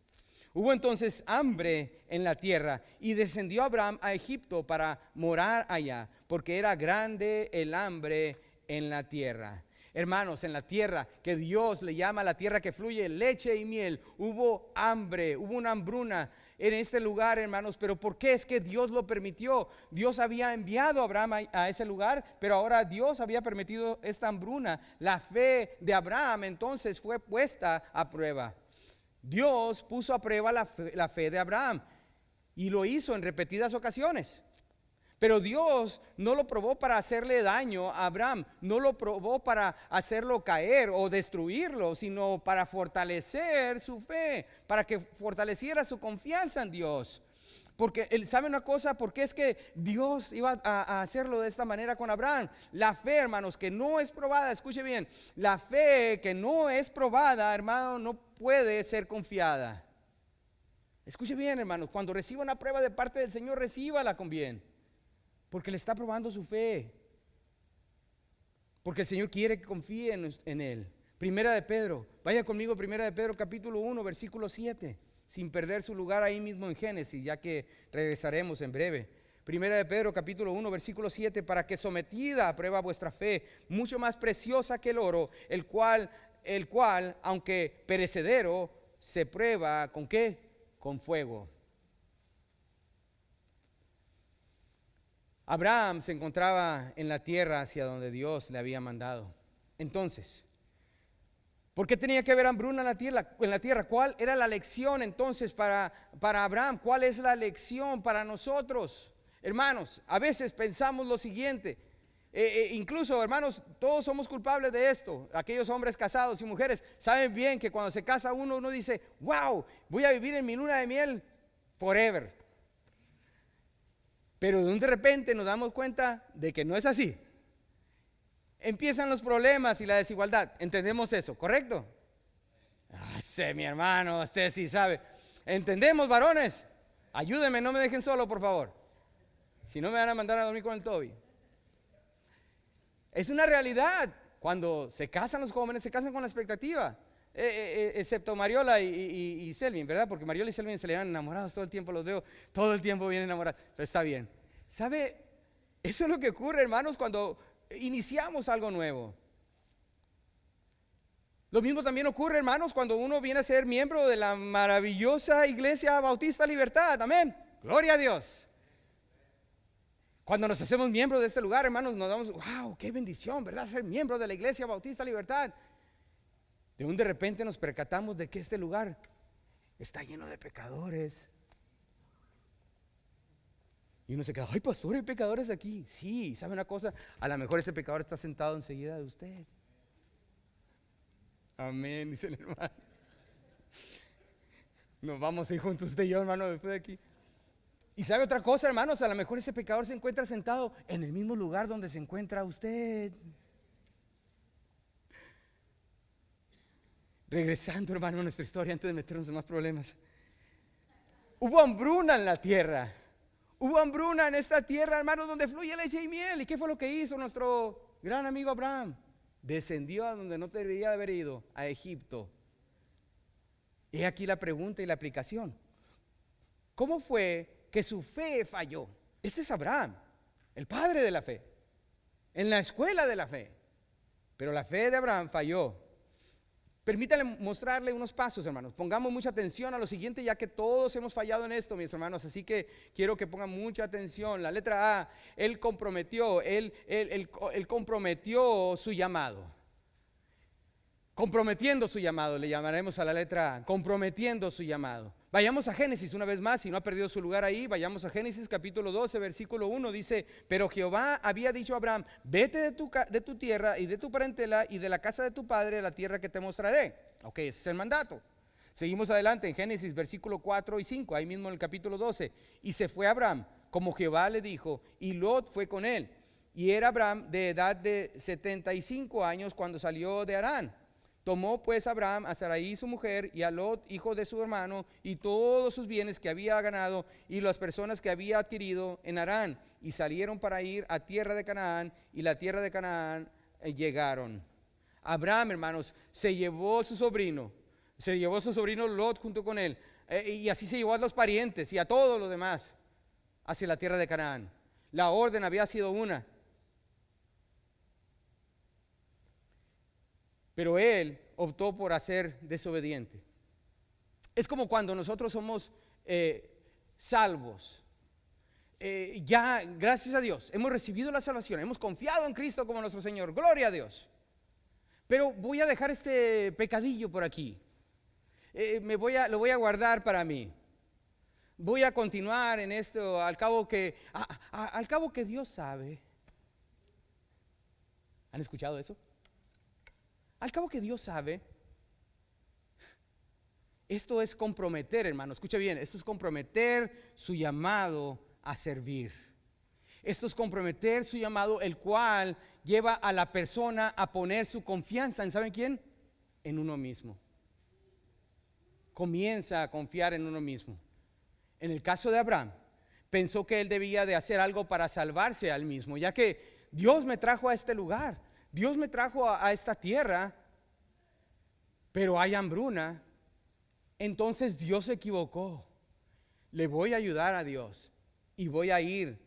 A: Hubo entonces hambre en la tierra y descendió Abraham a Egipto para morar allá, porque era grande el hambre en la tierra. Hermanos, en la tierra que Dios le llama la tierra que fluye leche y miel, hubo hambre, hubo una hambruna en este lugar, hermanos. Pero ¿por qué es que Dios lo permitió? Dios había enviado a Abraham a ese lugar, pero ahora Dios había permitido esta hambruna. La fe de Abraham entonces fue puesta a prueba. Dios puso a prueba la fe de Abraham y lo hizo en repetidas ocasiones. Pero Dios no lo probó para hacerle daño a Abraham, no lo probó para hacerlo caer o destruirlo, sino para fortalecer su fe, para que fortaleciera su confianza en Dios. Porque él sabe una cosa, porque es que Dios iba a hacerlo de esta manera con Abraham. La fe, hermanos, que no es probada, escuche bien, la fe que no es probada, hermano, no puede ser confiada. Escuche bien, hermanos, cuando reciba una prueba de parte del Señor, recíbala con bien. Porque le está probando su fe. Porque el Señor quiere que confíe en Él. Primera de Pedro, vaya conmigo, Primera de Pedro capítulo 1, versículo 7, sin perder su lugar ahí mismo en Génesis, ya que regresaremos en breve. Primera de Pedro capítulo 1, versículo 7, para que sometida a prueba vuestra fe, mucho más preciosa que el oro, el cual, aunque perecedero, se prueba, ¿con qué? Con fuego. Abraham se encontraba en la tierra hacia donde Dios le había mandado. Entonces, ¿por qué tenía que haber hambruna en la tierra? ¿Cuál era la lección entonces para Abraham? ¿Cuál es la lección para nosotros? Hermanos, a veces pensamos lo siguiente. Incluso, hermanos, todos somos culpables de esto. Aquellos hombres casados y mujeres saben bien que cuando se casa uno dice, wow, voy a vivir en mi luna de miel forever. Pero de repente nos damos cuenta de que no es así. Empiezan los problemas y la desigualdad. ¿Entendemos eso? ¿Correcto? Sí, mi hermano, usted sí sabe. ¿Entendemos, varones? Ayúdenme, no me dejen solo, por favor. Si no me van a mandar a dormir con el Toby. Es una realidad. Cuando se casan los jóvenes, se casan con la expectativa. Excepto Mariola y Selvin, ¿verdad? Porque Mariola y Selvin se le van enamorados todo el tiempo, los veo todo el tiempo bien enamorados. Pero está bien. ¿Sabe? Eso es lo que ocurre, hermanos, cuando iniciamos algo nuevo. Lo mismo también ocurre, hermanos, cuando uno viene a ser miembro de la maravillosa Iglesia Bautista Libertad. Amén. Gloria a Dios. Cuando nos hacemos miembros de este lugar, hermanos, nos damos, wow, qué bendición, ¿verdad? Ser miembro de la Iglesia Bautista Libertad. De repente nos percatamos de que este lugar está lleno de pecadores. Y uno se queda, ay, pastor, hay pecadores aquí. Sí, ¿sabe una cosa? A lo mejor ese pecador está sentado enseguida de usted. Amén, dice el hermano. Nos vamos a ir juntos usted y yo, hermano, después de aquí. Y sabe otra cosa, hermanos, a lo mejor ese pecador se encuentra sentado en el mismo lugar donde se encuentra usted. Regresando, hermano, a nuestra historia antes de meternos en más problemas. Hubo hambruna en la tierra. Hubo hambruna en esta tierra, hermanos, donde fluye leche y miel. ¿Y qué fue lo que hizo nuestro gran amigo Abraham? Descendió a donde no debería haber ido, a Egipto. Y aquí la pregunta y la aplicación. ¿Cómo fue que su fe falló? Este es Abraham, el padre de la fe, en la escuela de la fe. Pero la fe de Abraham falló. Permítale mostrarle unos pasos, hermanos. Pongamos mucha atención a lo siguiente, ya que todos hemos fallado en esto, mis hermanos. Así que quiero que pongan mucha atención. La letra A, él comprometió su llamado. Comprometiendo su llamado, le llamaremos a la letra A. Comprometiendo su llamado. Vayamos a Génesis una vez más, si no ha perdido su lugar ahí, vayamos a Génesis capítulo 12, versículo 1, dice, pero Jehová había dicho a Abraham, vete de tu tierra y de tu parentela y de la casa de tu padre a la tierra que te mostraré. Ok, ese es el mandato. Seguimos adelante en Génesis versículo 4 y 5, ahí mismo en el capítulo 12, y se fue Abraham, como Jehová le dijo, y Lot fue con él, y era Abraham de edad de 75 años cuando salió de Harán. Tomó pues Abraham a Sarai su mujer y a Lot hijo de su hermano y todos sus bienes que había ganado y las personas que había adquirido en Harán y salieron para ir a tierra de Canaán y la tierra de Canaán llegaron. Abraham, hermanos, se llevó a su sobrino Lot junto con él y así se llevó a los parientes y a todos los demás hacia la tierra de Canaán. La orden había sido una. Pero él optó por ser desobediente. Es como cuando nosotros somos salvos. Ya, gracias a Dios, hemos recibido la salvación, hemos confiado en Cristo como nuestro Señor. Gloria a Dios. Pero voy a dejar este pecadillo por aquí. Lo voy a guardar para mí. Voy a continuar en esto al cabo que Dios sabe. ¿Han escuchado eso? Al cabo que Dios sabe. Esto es comprometer, hermano, escucha bien, esto es comprometer su llamado a servir. Esto es comprometer su llamado, el cual lleva a la persona a poner su confianza, ¿saben quién? En uno mismo. Comienza a confiar en uno mismo. En el caso de Abraham, pensó que él debía de hacer algo para salvarse al mismo, ya que Dios me trajo a este lugar. Dios me trajo a esta tierra, pero hay hambruna. Entonces Dios se equivocó. Le voy a ayudar a Dios y voy a ir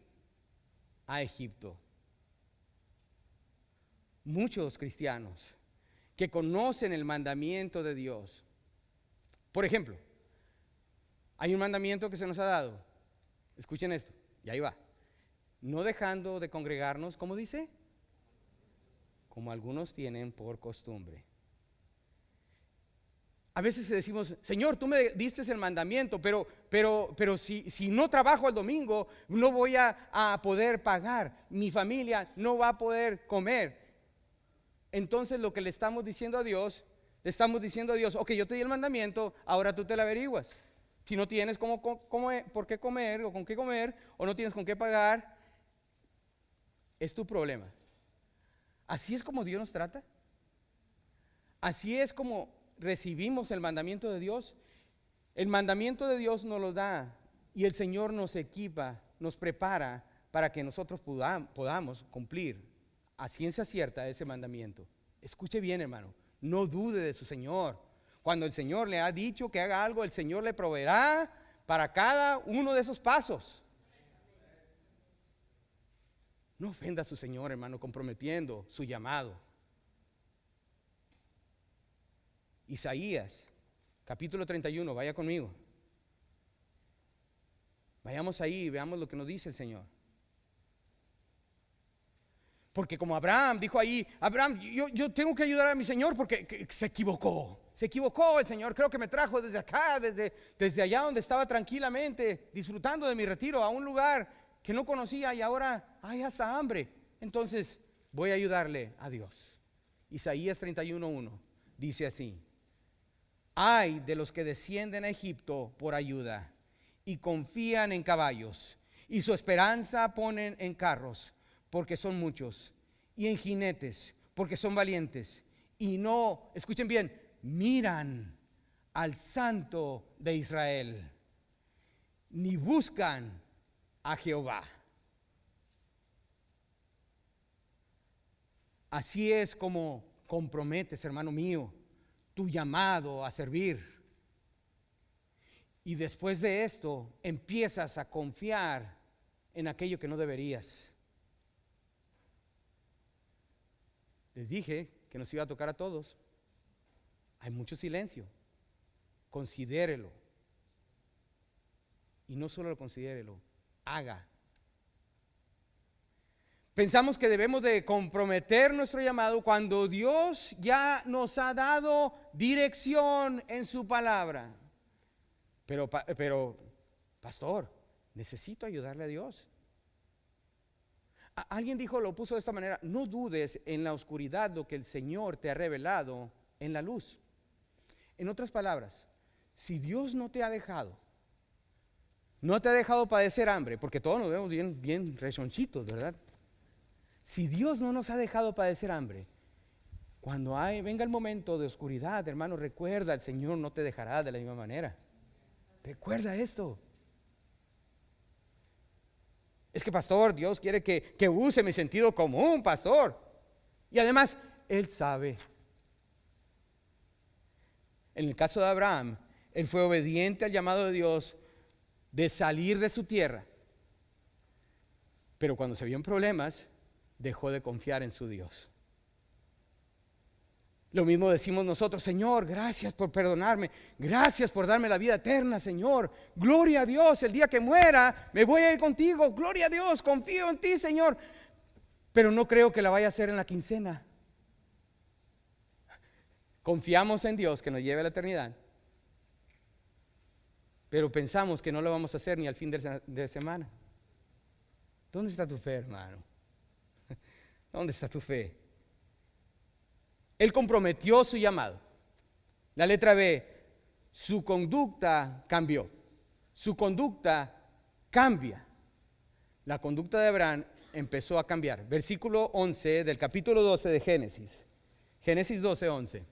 A: a Egipto. Muchos cristianos que conocen el mandamiento de Dios. Por ejemplo, hay un mandamiento que se nos ha dado. Escuchen esto, y ahí va. no dejando de congregarnos, ¿cómo dice? Como algunos tienen por costumbre. A veces decimos, Señor, tú me diste el mandamiento, pero si no trabajo el domingo, no voy a poder pagar. Mi familia no va a poder comer. Entonces lo que le estamos diciendo a Dios, ok, yo te di el mandamiento, ahora tú te lo averiguas. Si no tienes por qué comer o con qué comer, o no tienes con qué pagar, es tu problema. Así es como Dios nos trata. Así es como recibimos el mandamiento de Dios. El mandamiento de Dios nos lo da y el Señor nos equipa, nos prepara para que nosotros podamos cumplir a ciencia cierta ese mandamiento. Escuche bien, hermano, no dude de su Señor. Cuando el Señor le ha dicho que haga algo, el Señor le proveerá para cada uno de esos pasos. No ofenda a su Señor, hermano, comprometiendo su llamado. Isaías, capítulo 31, vaya conmigo. Vayamos ahí y veamos lo que nos dice el Señor. Porque como Abraham dijo ahí, Abraham, yo tengo que ayudar a mi Señor porque se equivocó. Se equivocó el Señor, creo que me trajo desde acá, desde allá donde estaba tranquilamente, disfrutando de mi retiro, a un lugar que no conocía y ahora hay hasta hambre. Entonces voy a ayudarle a Dios. Isaías 31:1 dice así: ay de los que descienden a Egipto por ayuda y confían en caballos y su esperanza ponen en carros porque son muchos y en jinetes porque son valientes y no, escuchen bien, miran al Santo de Israel ni buscan a Jehová. Así es como comprometes, hermano mío, tu llamado a servir. Y después de esto empiezas a confiar en aquello que no deberías. Les dije que nos iba a tocar a todos. Hay mucho silencio. Considérelo. Y no solo lo considérelo, haga. Pensamos que debemos de comprometer nuestro llamado cuando Dios ya nos ha dado dirección en su palabra. Pero pastor, necesito ayudarle a Dios. Alguien dijo, lo puso de esta manera: no dudes en la oscuridad lo que el Señor te ha revelado en la luz. En otras palabras, si Dios no te ha dejado padecer hambre, porque todos nos vemos bien rechonchitos, ¿verdad? Si Dios no nos ha dejado padecer hambre, cuando venga el momento de oscuridad, hermano, recuerda, el Señor no te dejará de la misma manera. Recuerda esto. Es que, pastor, Dios quiere que use mi sentido común, pastor. Y además, Él sabe. En el caso de Abraham, él fue obediente al llamado de Dios de salir de su tierra. Pero cuando se vio en problemas, dejó de confiar en su Dios. Lo mismo decimos nosotros: Señor, gracias por perdonarme, gracias por darme la vida eterna, Señor. Gloria a Dios, el día que muera me voy a ir contigo. Gloria a Dios, confío en ti, Señor. Pero no creo que la vaya a hacer en la quincena. Confiamos en Dios que nos lleve a la eternidad, pero pensamos que no lo vamos a hacer ni al fin de semana. ¿Dónde está tu fe, hermano? ¿Dónde está tu fe? Él comprometió su llamado. La letra B, su conducta cambió. Su conducta cambia. La conducta de Abraham empezó a cambiar. Versículo 11 del capítulo 12 de Génesis. Génesis 12:11.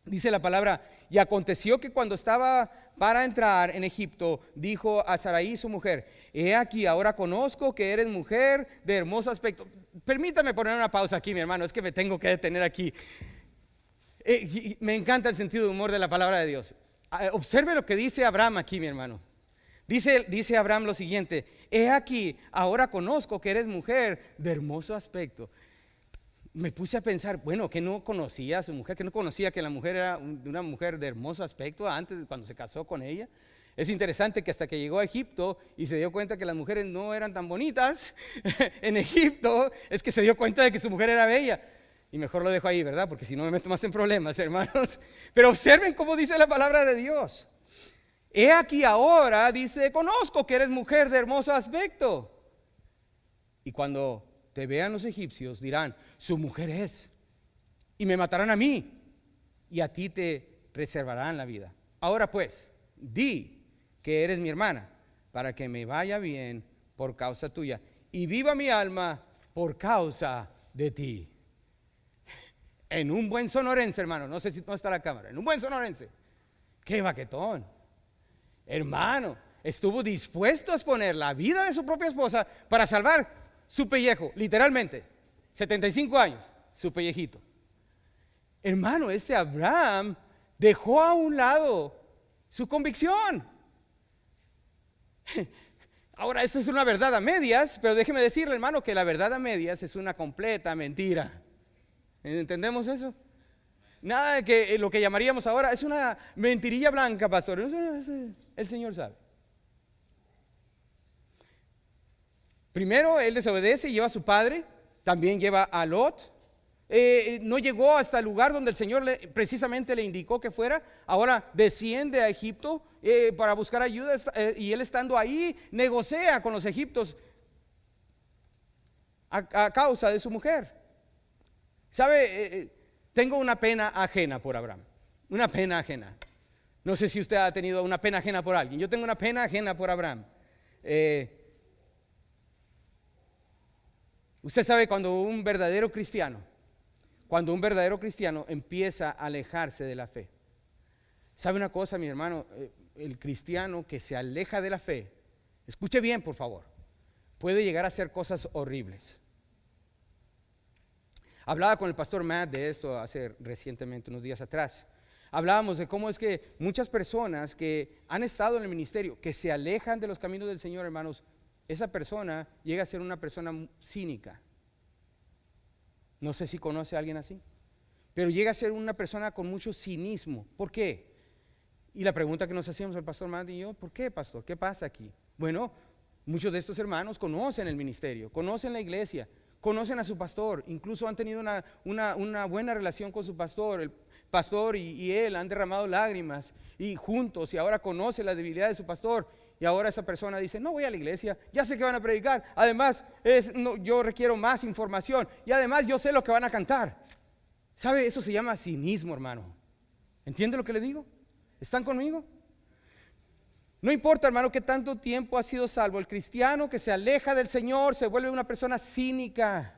A: Dice la palabra: y aconteció que cuando estaba para entrar en Egipto, dijo a Sarai su mujer: he aquí, ahora conozco que eres mujer de hermoso aspecto. Permítame poner una pausa aquí, mi hermano, es que me tengo que detener aquí. Me encanta el sentido de humor de la palabra de Dios. Observe lo que dice Abraham aquí, mi hermano. Dice Abraham lo siguiente: he aquí, ahora conozco que eres mujer de hermoso aspecto. Me puse a pensar, bueno, que no conocía a su mujer, que no conocía que la mujer era una mujer de hermoso aspecto antes, cuando se casó con ella. Es interesante que hasta que llegó a Egipto y se dio cuenta que las mujeres no eran tan bonitas en Egipto, es que se dio cuenta de que su mujer era bella. Y mejor lo dejo ahí, ¿verdad? Porque si no me meto más en problemas, hermanos. Pero observen cómo dice la palabra de Dios. He aquí ahora, dice, conozco que eres mujer de hermoso aspecto. Y cuando te vean los egipcios, dirán, su mujer es, y me matarán a mí, y a ti te reservarán la vida. Ahora pues, di que eres mi hermana, para que me vaya bien por causa tuya, y viva mi alma por causa de ti. En un buen sonorense, hermano, no sé si no está la cámara, en un buen sonorense, qué baquetón, hermano, estuvo dispuesto a exponer la vida de su propia esposa para salvar su pellejo, literalmente, 75 años, su pellejito. Hermano, este Abraham dejó a un lado su convicción. Ahora, esta es una verdad a medias, pero déjeme decirle, hermano, que la verdad a medias es una completa mentira. ¿Entendemos eso? Nada de que lo que llamaríamos ahora es una mentirilla blanca, pastor. El Señor sabe. Primero, él desobedece y lleva a su padre, también lleva a Lot. No llegó hasta el lugar donde el Señor precisamente le indicó que fuera. Ahora desciende a Egipto para buscar ayuda, y él estando ahí negocia con los egipcios a causa de su mujer. ¿Sabe? Tengo una pena ajena por Abraham, una pena ajena. No sé si usted ha tenido una pena ajena por alguien. Yo tengo una pena ajena por Abraham. Usted sabe cuando un verdadero cristiano empieza a alejarse de la fe. ¿Sabe una cosa, mi hermano? El cristiano que se aleja de la fe, escuche bien, por favor, puede llegar a hacer cosas horribles. Hablaba con el pastor Matt de esto recientemente, unos días atrás. Hablábamos de cómo es que muchas personas que han estado en el ministerio, que se alejan de los caminos del Señor, hermanos, esa persona llega a ser una persona cínica. No sé si conoce a alguien así, pero llega a ser una persona con mucho cinismo. ¿Por qué? Y la pregunta que nos hacíamos el pastor Matt y yo, ¿por qué, pastor? ¿Qué pasa aquí? Bueno, muchos de estos hermanos conocen el ministerio, conocen la iglesia, conocen a su pastor, incluso han tenido una buena relación con su pastor. El pastor y él han derramado lágrimas y juntos, y ahora conoce la debilidad de su pastor. Y ahora esa persona dice, no voy a la iglesia, ya sé que van a predicar, además yo requiero más información, y además yo sé lo que van a cantar. ¿Sabe? Eso se llama cinismo, hermano. ¿Entiende lo que le digo? ¿Están conmigo? No importa, hermano, que tanto tiempo ha sido salvo, el cristiano que se aleja del Señor se vuelve una persona cínica.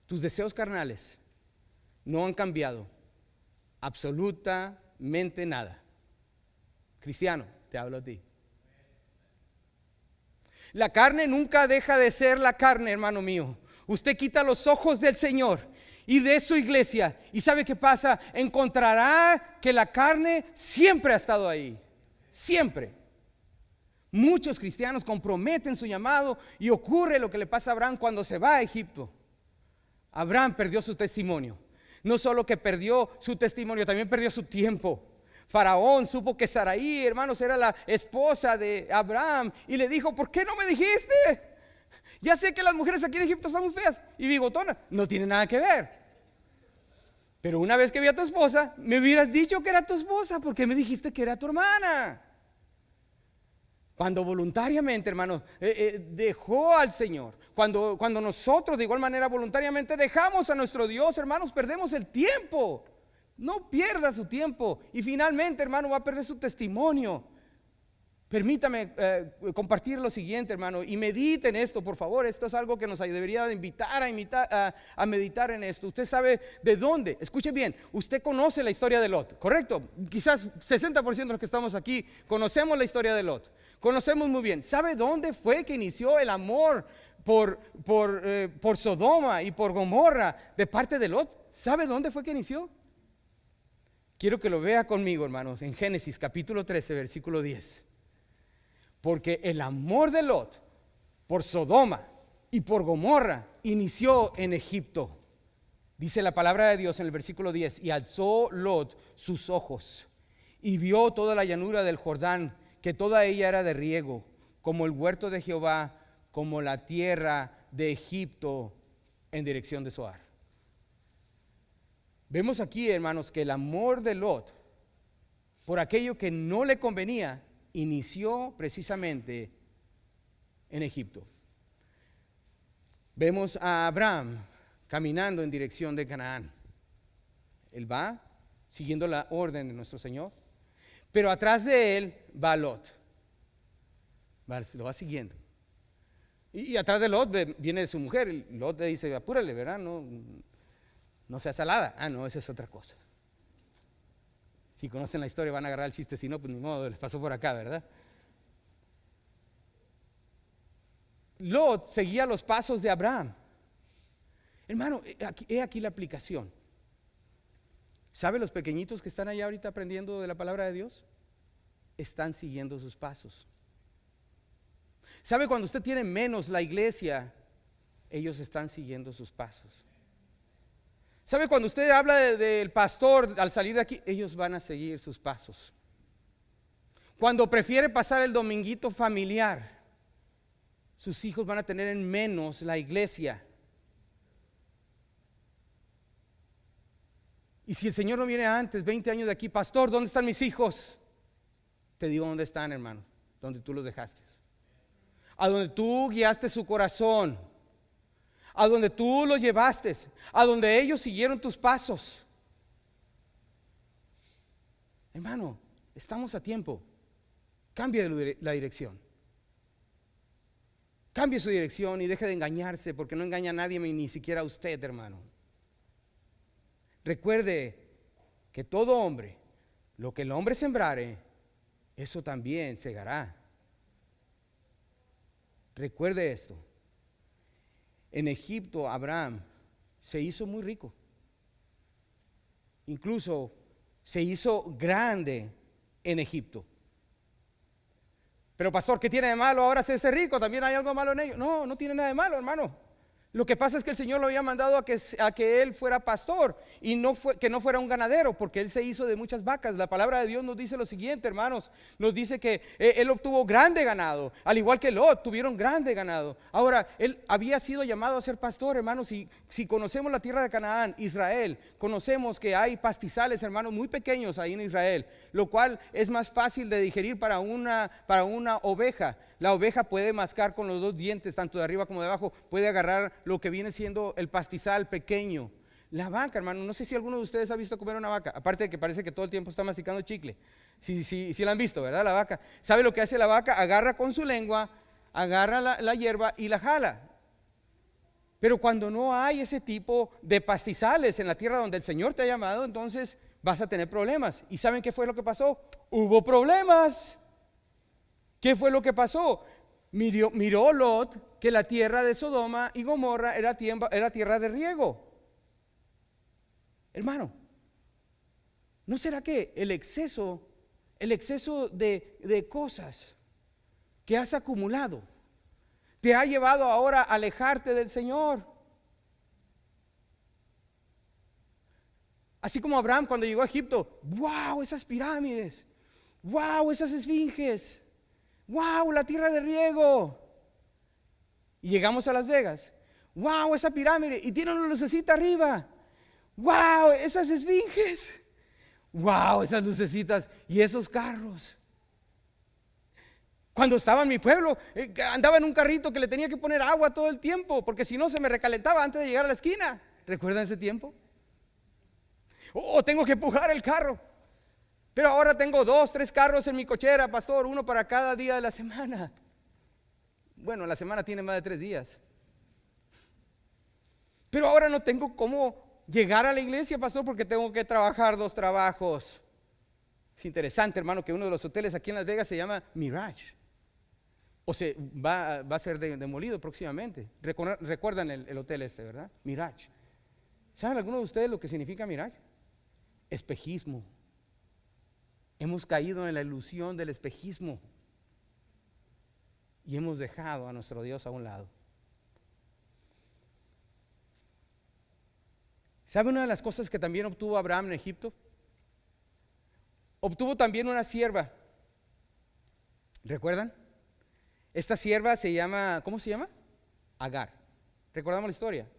A: Tus deseos carnales no han cambiado absolutamente nada. Cristiano, te hablo a ti. La carne nunca deja de ser la carne, hermano mío. Usted quita los ojos del Señor y de su iglesia, y ¿sabe qué pasa? Encontrará que la carne siempre ha estado ahí, siempre. Muchos cristianos comprometen su llamado y ocurre lo que le pasa a Abraham cuando se va a Egipto. Abraham perdió su testimonio. No solo que perdió su testimonio, también perdió su tiempo. Faraón supo que Sarai, hermanos, era la esposa de Abraham y le dijo, ¿por qué no me dijiste? Ya sé que las mujeres aquí en Egipto están muy feas y bigotonas. No tiene nada que ver. Pero una vez que vi a tu esposa, me hubieras dicho que era tu esposa. ¿Por qué me dijiste que era tu hermana? Cuando voluntariamente, hermanos, dejó al Señor, cuando nosotros de igual manera voluntariamente dejamos a nuestro Dios, hermanos, perdemos el tiempo. No pierda su tiempo. Y finalmente, hermano, va a perder su testimonio. Permítame compartir lo siguiente, hermano, y medite en esto, por favor. Esto es algo que nos debería invitar a meditar en esto. Usted sabe de dónde, escuche bien, usted conoce la historia de Lot, ¿correcto? Quizás 60% de los que estamos aquí conocemos la historia de Lot. Conocemos muy bien. ¿Sabe dónde fue que inició el amor por Sodoma y por Gomorra de parte de Lot? ¿Sabe dónde fue que inició? Quiero que lo vea conmigo, hermanos, en Génesis capítulo 13, versículo 10. Porque el amor de Lot por Sodoma y por Gomorra inició en Egipto. Dice la palabra de Dios en el versículo 10, y alzó Lot sus ojos y vio toda la llanura del Jordán, que toda ella era de riego, como el huerto de Jehová, como la tierra de Egipto en dirección de Zoar. Vemos aquí, hermanos, que el amor de Lot por aquello que no le convenía inició precisamente en Egipto. Vemos a Abraham caminando en dirección de Canaán. Él va siguiendo la orden de nuestro Señor, pero atrás de él va Lot. Lo va siguiendo. Y atrás de Lot viene su mujer. Y Lot le dice, apúrale, ¿verdad? No sea salada. Ah, no, esa es otra cosa. Si conocen la historia van a agarrar el chiste, si no, pues ni modo, les pasó por acá, ¿verdad? Lot seguía los pasos de Abraham. Hermano, he aquí la aplicación. ¿Sabe los pequeñitos que están allá ahorita aprendiendo de la palabra de Dios? Están siguiendo sus pasos. ¿Sabe cuando usted tiene menos la iglesia? Ellos están siguiendo sus pasos. ¿Sabe cuando usted habla del pastor al salir de aquí? Ellos van a seguir sus pasos. Cuando prefiere pasar el dominguito familiar, sus hijos van a tener en menos la iglesia. Y si el Señor no viene antes, 20 años de aquí, pastor, ¿dónde están mis hijos? Te digo dónde están, hermano, donde tú los dejaste. A donde tú guiaste su corazón, a donde tú los llevaste, a donde ellos siguieron tus pasos. Hermano, estamos a tiempo. Cambie la dirección. Cambie su dirección y deje de engañarse, porque no engaña a nadie, ni siquiera a usted, hermano. Recuerde que todo hombre, lo que el hombre sembrare, eso también segará. Recuerde esto. En Egipto, Abraham se hizo muy rico. Incluso se hizo grande en Egipto. Pero pastor, ¿qué tiene de malo ahora hacerse rico? ¿También hay algo malo en ello? No, no tiene nada de malo, hermano. Lo que pasa es que el Señor lo había mandado a que él fuera pastor y que no fuera un ganadero, porque él se hizo de muchas vacas. La palabra de Dios nos dice lo siguiente, hermanos. Nos dice que él obtuvo grande ganado, al igual que Lot, tuvieron grande ganado. Ahora, él había sido llamado a ser pastor, hermanos. Si conocemos la tierra de Canaán, Israel, conocemos que hay pastizales, hermanos, muy pequeños ahí en Israel, lo cual es más fácil de digerir para una oveja. La oveja puede mascar con los dos dientes, tanto de arriba como de abajo, puede agarrar lo que viene siendo el pastizal pequeño. La vaca, hermano, no sé si alguno de ustedes ha visto comer una vaca, aparte de que parece que todo el tiempo está masticando chicle. Sí la han visto, ¿verdad? La vaca. ¿Sabe lo que hace la vaca? Agarra con su lengua, agarra la hierba y la jala. Pero cuando no hay ese tipo de pastizales en la tierra donde el Señor te ha llamado, entonces vas a tener problemas. ¿Y saben qué fue lo que pasó? Hubo problemas. ¿Qué fue lo que pasó? Miró Lot que la tierra de Sodoma y Gomorra era tierra de riego. Hermano, ¿no será que el exceso de cosas que has acumulado te ha llevado ahora a alejarte del Señor? Así como Abraham cuando llegó a Egipto, wow, esas pirámides, wow, esas esfinges, wow, la tierra de riego. Y llegamos a Las Vegas, wow, esa pirámide, y tiene una lucecita arriba, wow, esas esfinges, wow, esas lucecitas y esos carros. Cuando estaba en mi pueblo, andaba en un carrito que le tenía que poner agua todo el tiempo, porque si no se me recalentaba antes de llegar a la esquina. ¿Recuerdan ese tiempo? O tengo que empujar el carro. Pero ahora tengo 2, 3 carros en mi cochera, pastor, uno para cada día de la semana. Bueno, la semana tiene más de 3 días. Pero ahora no tengo cómo llegar a la iglesia, pastor, porque tengo que trabajar 2 trabajos. Es interesante, hermano, que uno de los hoteles aquí en Las Vegas se llama Mirage. O se va a ser demolido próximamente. Recuerdan el hotel este, ¿verdad? Mirage. ¿Saben alguno de ustedes lo que significa Mirage? Espejismo. Hemos caído en la ilusión del espejismo y hemos dejado a nuestro Dios a un lado. ¿Sabe una de las cosas que también obtuvo Abraham en Egipto? Obtuvo también una sierva. ¿Recuerdan? Esta sierva se llama, ¿cómo se llama? Agar. ¿Recordamos la historia?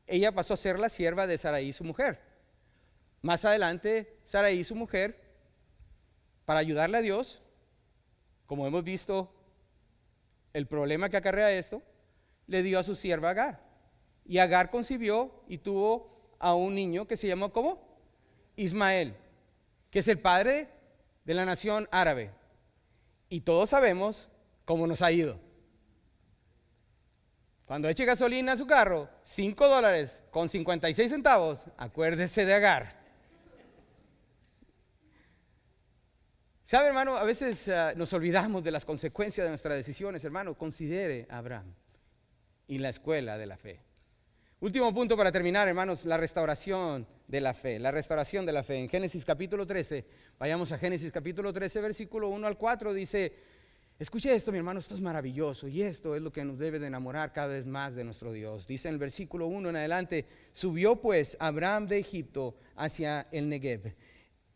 A: Ella pasó a ser la sierva de Sarai, su mujer. Más adelante, Sarai, su mujer, para ayudarle a Dios, como hemos visto el problema que acarrea esto, le dio a su sierva Agar. Y Agar concibió y tuvo a un niño que se llamó ¿cómo? Ismael, que es el padre de la nación árabe. Y todos sabemos cómo nos ha ido. Cuando eche gasolina a su carro, $5 con 56 centavos, acuérdese de Agar. ¿Sabe, hermano? A veces nos olvidamos de las consecuencias de nuestras decisiones, hermano. Considere a Abraham y la escuela de la fe. Último punto para terminar, hermanos, la restauración de la fe. La restauración de la fe. En Génesis capítulo 13, vayamos a Génesis capítulo 13, versículo 1 al 4, dice: escuche esto, mi hermano, esto es maravilloso y esto es lo que nos debe de enamorar cada vez más de nuestro Dios. Dice en el versículo 1 en adelante: subió pues Abraham de Egipto hacia el Negev,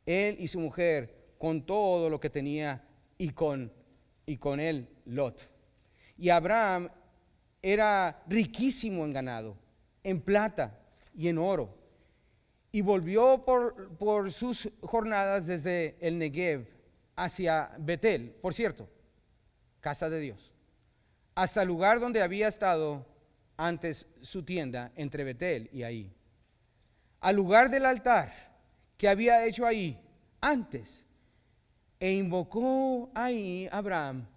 A: él y su mujer, con todo lo que tenía, y con él Lot. Y Abraham era riquísimo en ganado, en plata y en oro. Y volvió por sus jornadas desde el Negev hacia Betel, por cierto, casa de Dios, hasta el lugar donde había estado antes su tienda, entre Betel y ahí, al lugar del altar que había hecho ahí antes, e invocó ahí Abraham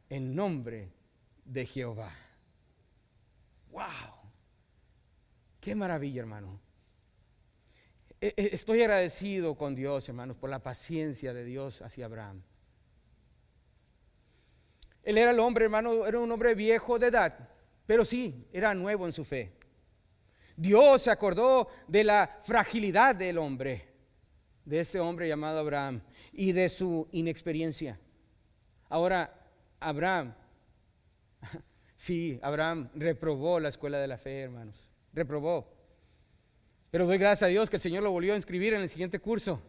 A: el nombre de Jehová. ¡Wow! ¡Qué maravilla, hermano! Estoy agradecido con Dios, hermanos, por la paciencia de Dios hacia Abraham. Él era el hombre, hermano, era un hombre viejo de edad, pero sí, era nuevo en su fe. Dios se acordó de la fragilidad del hombre, de este hombre llamado Abraham, y de su inexperiencia. Ahora, Abraham reprobó la escuela de la fe, hermanos, reprobó. Pero doy gracias a Dios que el Señor lo volvió a inscribir en el siguiente curso.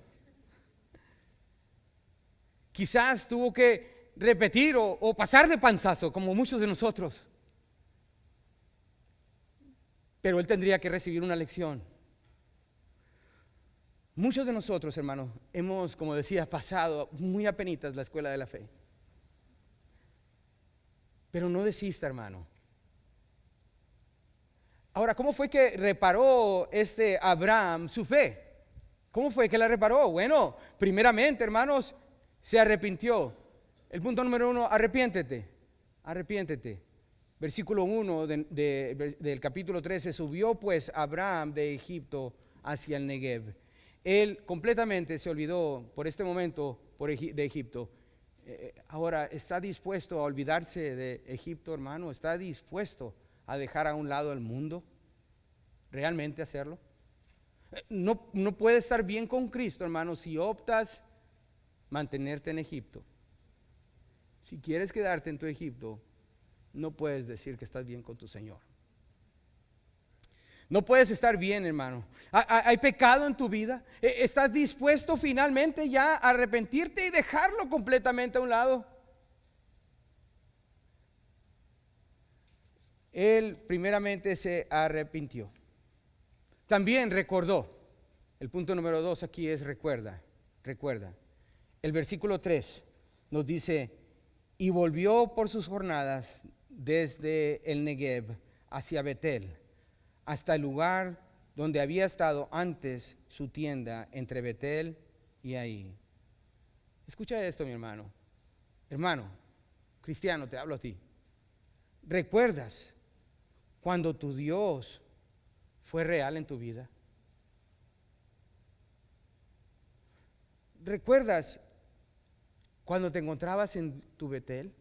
A: Quizás tuvo que repetir o pasar de panzazo, como muchos de nosotros. Pero él tendría que recibir una lección. Muchos de nosotros, hermanos, hemos, como decía, pasado muy apenitas la escuela de la fe. Pero no desista, hermano. Ahora, ¿cómo fue que reparó Abraham su fe? ¿Cómo fue que la reparó? Bueno, primeramente, hermanos, se arrepintió. El punto número 1, arrepiéntete. Versículo 1 del capítulo 13, subió pues Abraham de Egipto hacia el Negev. Él completamente se olvidó por este momento de Egipto. Ahora, ¿está dispuesto a olvidarse de Egipto, hermano? ¿Está dispuesto a dejar a un lado el mundo? ¿Realmente hacerlo? No puede estar bien con Cristo, hermano, si optas mantenerte en Egipto. Si quieres quedarte en tu Egipto, no puedes decir que estás bien con tu Señor. No puedes estar bien, hermano. ¿Hay pecado en tu vida? ¿Estás dispuesto finalmente ya a arrepentirte y dejarlo completamente a un lado? Él primeramente se arrepintió. También recordó. El punto número 2 aquí es recuerda. El versículo 3 nos dice: y volvió por sus jornadas desde el Negev hacia Betel, hasta el lugar donde había estado antes su tienda, entre Betel y ahí. Escucha esto, mi hermano. Hermano, cristiano, te hablo a ti. ¿Recuerdas cuando tu Dios fue real en tu vida? ¿Recuerdas cuando te encontrabas en tu Betel?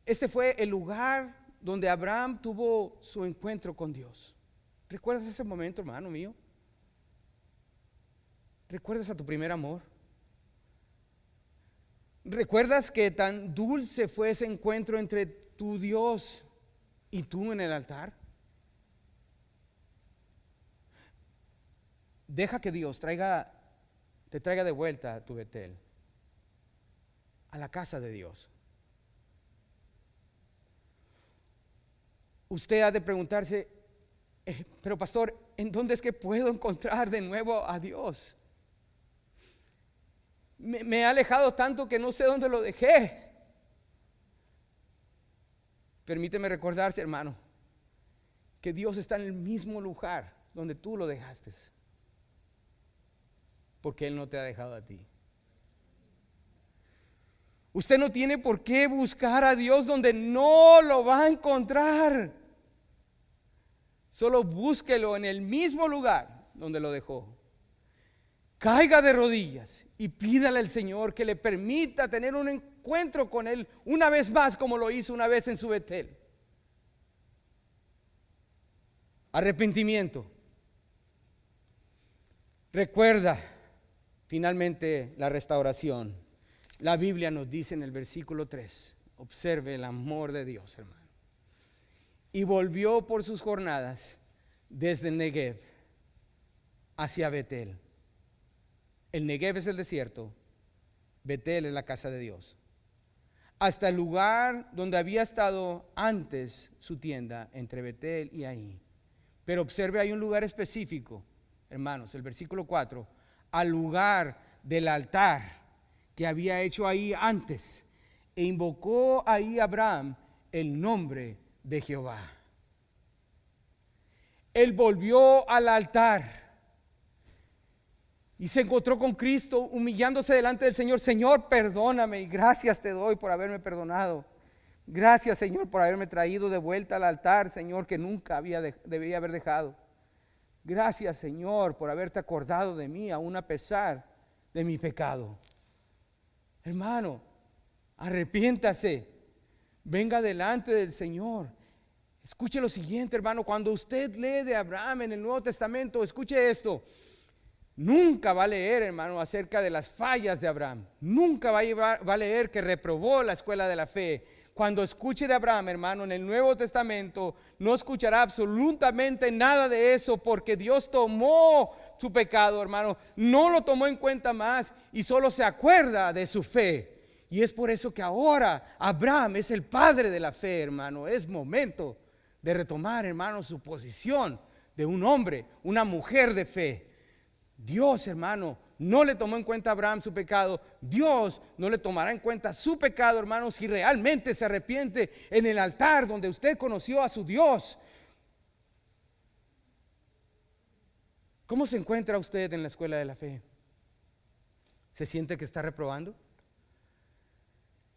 A: Este fue el lugar donde Abraham tuvo su encuentro con Dios. ¿Recuerdas ese momento, hermano mío? ¿Recuerdas a tu primer amor? ¿Recuerdas que tan dulce fue ese encuentro entre tu Dios ¿Y tú en el altar? Deja que Dios te traiga de vuelta a tu Betel, a la casa de Dios. Usted ha de preguntarse, pero pastor, ¿en dónde es que puedo encontrar de nuevo a Dios? Me he alejado tanto que no sé dónde lo dejé. Permíteme recordarte, hermano, que Dios está en el mismo lugar donde tú lo dejaste, porque Él no te ha dejado a ti. Usted no tiene por qué buscar a Dios donde no lo va a encontrar. Solo búsquelo en el mismo lugar donde lo dejó. Caiga de rodillas y pídale al Señor que le permita tener un encuentro con Él una vez más, como lo hizo una vez en su Betel. Arrepentimiento. Recuerda finalmente la restauración. La Biblia nos dice en el versículo 3, observe el amor de Dios, hermano. Y volvió por sus jornadas desde el Negev hacia Betel. El Negev es el desierto, Betel es la casa de Dios. Hasta el lugar donde había estado antes su tienda, entre Betel y ahí. Pero observe, hay un lugar específico, hermanos, el versículo 4, al lugar del altar que había hecho ahí antes, e invocó ahí a Abraham el nombre de Jehová. Él volvió al altar y se encontró con Cristo, humillándose delante del Señor. Señor, perdóname, y gracias te doy por haberme perdonado. Gracias, Señor, por haberme traído de vuelta al altar, Señor, que nunca debía haber dejado. Gracias, Señor, por haberte acordado de mí, aún a pesar de mi pecado. Hermano, arrepiéntase, venga delante del Señor. Escuche lo siguiente, hermano, cuando usted lee de Abraham en el Nuevo Testamento, escuche esto. Nunca va a leer, hermano, acerca de las fallas de Abraham. Nunca va a leer que reprobó la escuela de la fe. Cuando escuche de Abraham, hermano, en el Nuevo Testamento, no escuchará absolutamente nada de eso, porque Dios tomó su pecado, hermano, no lo tomó en cuenta más y solo se acuerda de su fe. Y es por eso que ahora Abraham es el padre de la fe, hermano. Es momento de retomar, hermano, su posición de un hombre, una mujer de fe. Dios, hermano, no le tomó en cuenta a Abraham su pecado. Dios no le tomará en cuenta su pecado, hermano, si realmente se arrepiente en el altar donde usted conoció a su Dios. ¿Cómo se encuentra usted en la escuela de la fe? ¿Se siente que está reprobando?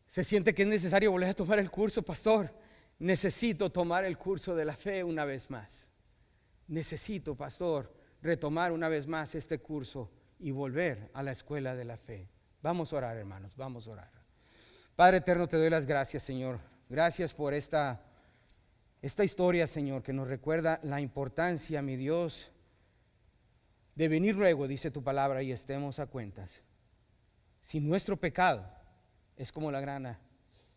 A: ¿Se siente que es necesario volver a tomar el curso, pastor? Necesito tomar el curso de la fe una vez más. Necesito, pastor, retomar una vez más este curso y volver a la escuela de la fe. Vamos a orar, hermanos, vamos a orar. Padre eterno, te doy las gracias, Señor. Gracias por esta historia, Señor, que nos recuerda la importancia, mi Dios, de venir luego, dice tu palabra, y estemos a cuentas. Si nuestro pecado es como la grana,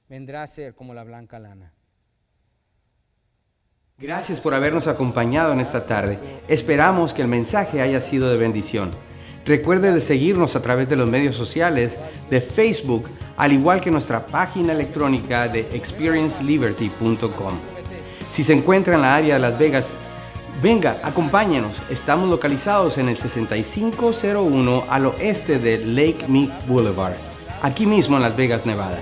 A: vendrá a ser como la blanca lana.
B: Gracias por habernos acompañado en esta tarde. Esperamos que el mensaje haya sido de bendición. Recuerde de seguirnos a través de los medios sociales de Facebook, al igual que nuestra página electrónica de experienceliberty.com. Si se encuentra en la área de Las Vegas, venga, acompáñenos. Estamos localizados en el 6501 al oeste de Lake Mead Boulevard, aquí mismo en Las Vegas, Nevada.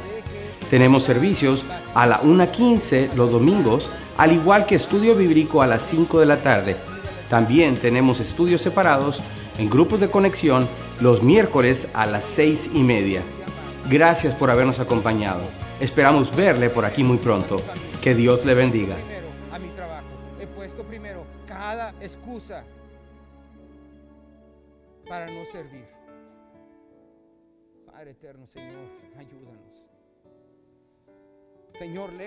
B: Tenemos servicios a la 1:15 los domingos, al igual que estudio bíblico a las 5 de la tarde. También tenemos estudios separados en grupos de conexión los miércoles a las 6:30. Gracias por habernos acompañado. Esperamos verle por aquí muy pronto. Que Dios le bendiga.
A: A mi trabajo he puesto primero cada excusa para no servir. Padre eterno, Señor, ayúdanos. Señor, lejos